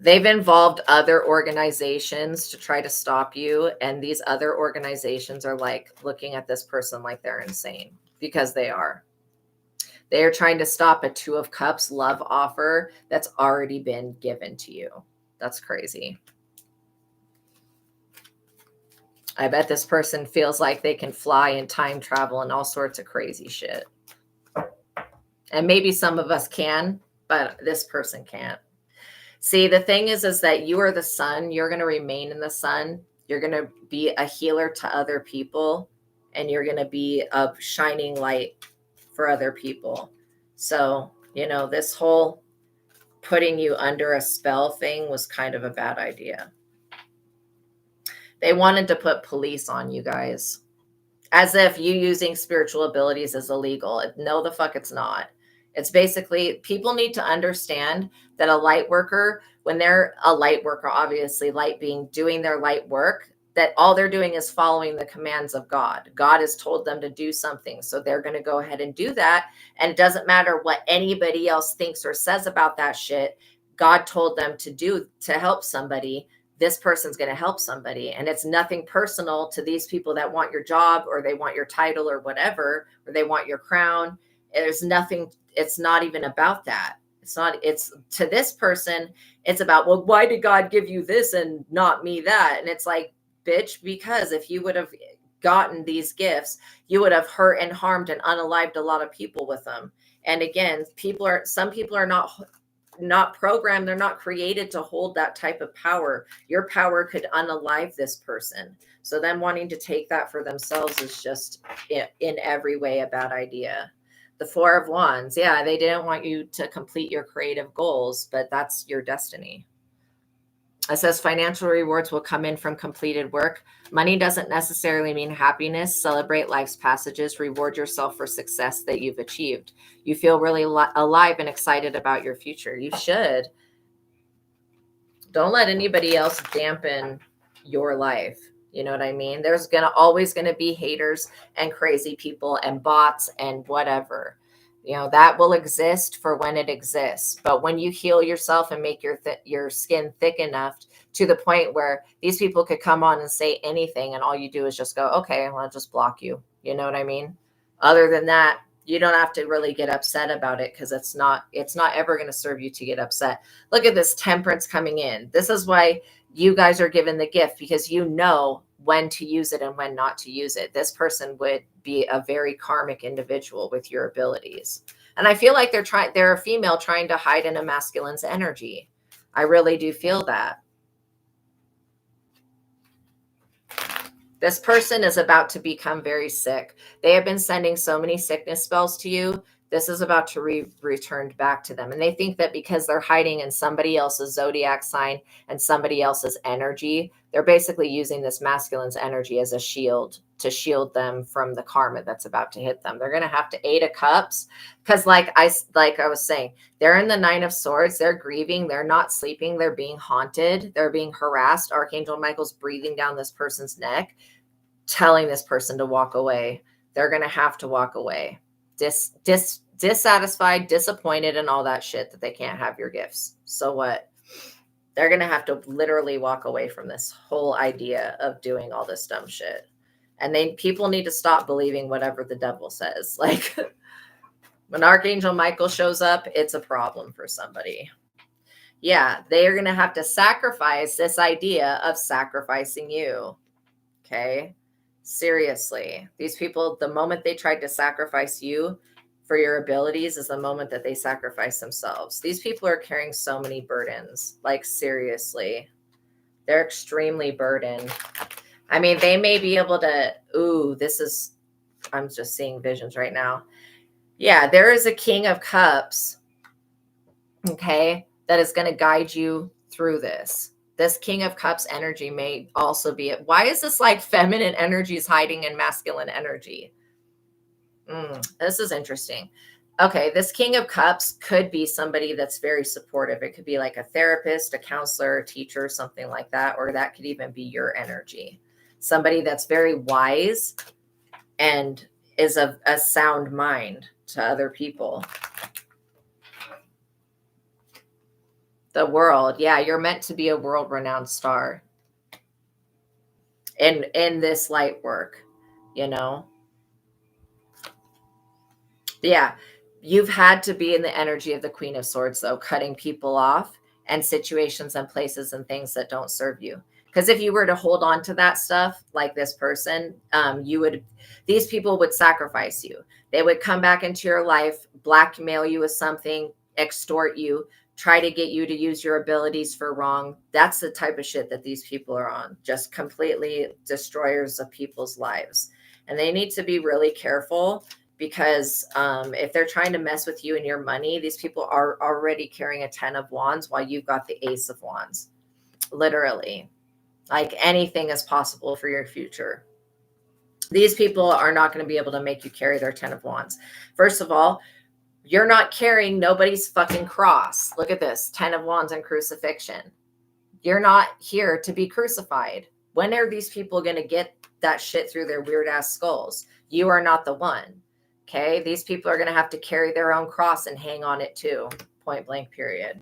They've involved other organizations to try to stop you. And these other organizations are like looking at this person like they're insane, because they are. They are trying to stop a 2 of Cups love offer that's already been given to you. That's crazy. I bet this person feels like they can fly and time travel and all sorts of crazy shit. And maybe some of us can, but this person can't. See, the thing is that you are the sun. You're going to remain in the sun. You're going to be a healer to other people, and you're going to be a shining light for other people. So, you know, this whole putting you under a spell thing was kind of a bad idea. They wanted to put police on you guys, as if you using spiritual abilities is illegal. No, the fuck it's not. It's basically, people need to understand that a light worker, when they're a light worker, obviously light being doing their light work, that all they're doing is following the commands of God. God has told them to do something. So they're going to go ahead and do that. And it doesn't matter what anybody else thinks or says about that shit. God told them to do to help somebody. This person's going to help somebody. And it's nothing personal to these people that want your job or they want your title or whatever, or they want your crown. There's nothing, it's not even about that. It's to this person, it's about, well, why did God give you this and not me that? And it's like, bitch, because if you would have gotten these gifts, you would have hurt and harmed and unalived a lot of people with them. And again, some people are not programmed, they're not created to hold that type of power. Your power could unalive this person. So them wanting to take that for themselves is just in every way a bad idea. The Four of Wands, yeah, they didn't want you to complete your creative goals, but that's your destiny. It says financial rewards will come in from completed work. Money doesn't necessarily mean happiness. Celebrate life's passages. Reward yourself for success that you've achieved. You feel really alive and excited about your future. You should. Don't let anybody else dampen your life. You know what I mean? There's always going to be haters and crazy people and bots and whatever. You know, that will exist for when it exists. But when you heal yourself and make your skin thick enough to the point where these people could come on and say anything and all you do is just go, okay, well, I'll just block you. You know what I mean? Other than that, you don't have to really get upset about it because it's not ever going to serve you to get upset. Look at this Temperance coming in. This is why you guys are given the gift, because you know when to use it and when not to use it. This person would be a very karmic individual with your abilities. And I feel like they're a female trying to hide in a masculine's energy. I really do feel that. This person is about to become very sick. They have been sending so many sickness spells to you. This is about to returned back to them. And they think that because they're hiding in somebody else's zodiac sign and somebody else's energy, they're basically using this masculine's energy as a shield to shield them from the karma that's about to hit them. They're going to have to 8 of Cups because like I was saying, they're in the 9 of Swords. They're grieving. They're not sleeping. They're being haunted. They're being harassed. Archangel Michael's breathing down this person's neck, telling this person to walk away. They're going to have to walk away. Dissatisfied, disappointed, and all that shit that they can't have your gifts. So what? They're going to have to literally walk away from this whole idea of doing all this dumb shit. And people need to stop believing whatever the devil says. Like when Archangel Michael shows up, it's a problem for somebody. Yeah, they are going to have to sacrifice this idea of sacrificing you. Okay? Seriously. These people, the moment they tried to sacrifice you for your abilities is the moment that they sacrifice themselves. These people are carrying so many burdens. Like, seriously. They're extremely burdened. I mean, they may be able to, I'm just seeing visions right now. Yeah, there is a King of Cups, okay, that is going to guide you through this. This King of Cups energy may also be it. Why is this like feminine energies hiding in masculine energy? This is interesting. Okay, this King of Cups could be somebody that's very supportive. It could be like a therapist, a counselor, a teacher, something like that. Or that could even be your energy. Somebody that's very wise and is a sound mind to other people. The World. Yeah, you're meant to be a world-renowned star in this light work, you know? Yeah, you've had to be in the energy of the Queen of Swords, though, cutting people off and situations and places and things that don't serve you. Because if you were to hold on to that stuff, like this person, these people would sacrifice you. They would come back into your life, blackmail you with something, extort you, try to get you to use your abilities for wrong. That's the type of shit that these people are on. Just completely destroyers of people's lives. And they need to be really careful because if they're trying to mess with you and your money, these people are already carrying a 10 of Wands while you've got the Ace of Wands. Literally. Like anything is possible for your future. These people are not going to be able to make you carry their 10 of Wands. First of all, you're not carrying nobody's fucking cross. Look at this, 10 of Wands and crucifixion. You're not here to be crucified. When are these people going to get that shit through their weird ass skulls? You are not the one. Okay. These people are going to have to carry their own cross and hang on it too. Point blank, period.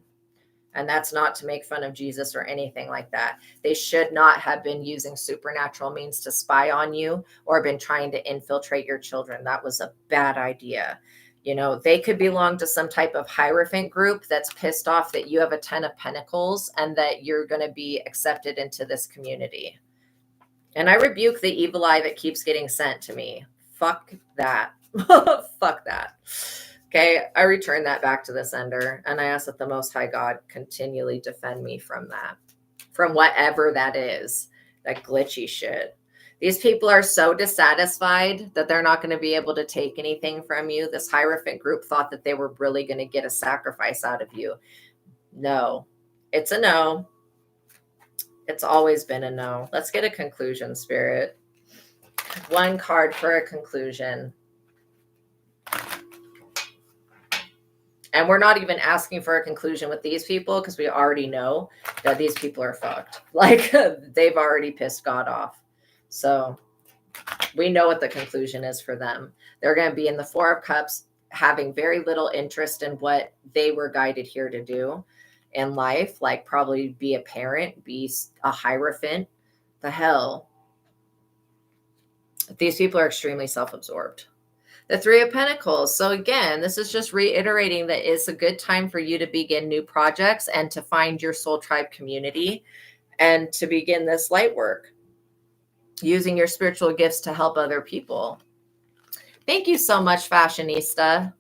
And that's not to make fun of Jesus or anything like that. They should not have been using supernatural means to spy on you or been trying to infiltrate your children. That was a bad idea. You know, they could belong to some type of Hierophant group that's pissed off that you have a 10 of Pentacles and that you're going to be accepted into this community. And I rebuke the evil eye that keeps getting sent to me. Fuck that. Fuck that. Okay, I return that back to the sender, and I ask that the Most High God continually defend me from that, from whatever that is, that glitchy shit. These people are so dissatisfied that they're not going to be able to take anything from you. This Hierophant group thought that they were really going to get a sacrifice out of you. No, it's a no. It's always been a no. Let's get a conclusion, Spirit. One card for a conclusion. And we're not even asking for a conclusion with these people because we already know that these people are fucked. Like, they've already pissed God off. So we know what the conclusion is for them. They're going to be in the Four of Cups, having very little interest in what they were guided here to do in life. Like, probably be a parent, be a Hierophant. The hell. These people are extremely self-absorbed. The Three of Pentacles. So again, this is just reiterating that it's a good time for you to begin new projects and to find your soul tribe community and to begin this light work, using your spiritual gifts to help other people. Thank you so much, Fashionista.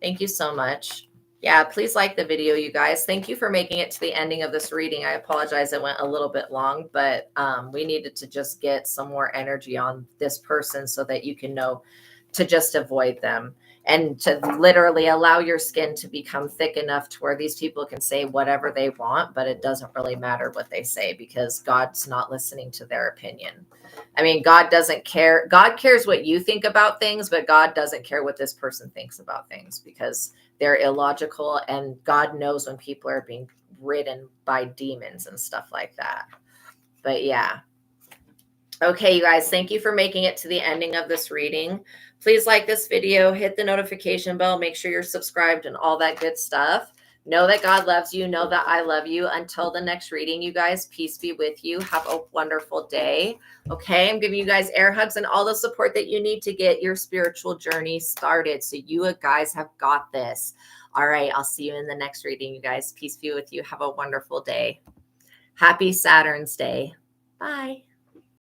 Thank you so much. Yeah, please like the video, you guys. Thank you for making it to the ending of this reading. I apologize it went a little bit long, but we needed to just get some more energy on this person so that you can know to just avoid them and to literally allow your skin to become thick enough to where these people can say whatever they want, but it doesn't really matter what they say because God's not listening to their opinion. I mean, God doesn't care. God cares what you think about things, but God doesn't care what this person thinks about things because they're illogical, and God knows when people are being ridden by demons and stuff like that. But yeah. Okay, you guys, thank you for making it to the ending of this reading. Please like this video, hit the notification bell, make sure you're subscribed and all that good stuff. Know that God loves you. Know that I love you. Until the next reading, you guys, peace be with you. Have a wonderful day. Okay, I'm giving you guys air hugs and all the support that you need to get your spiritual journey started. So you guys have got this. All right, I'll see you in the next reading, you guys. Peace be with you. Have a wonderful day. Happy Saturn's Day. Bye.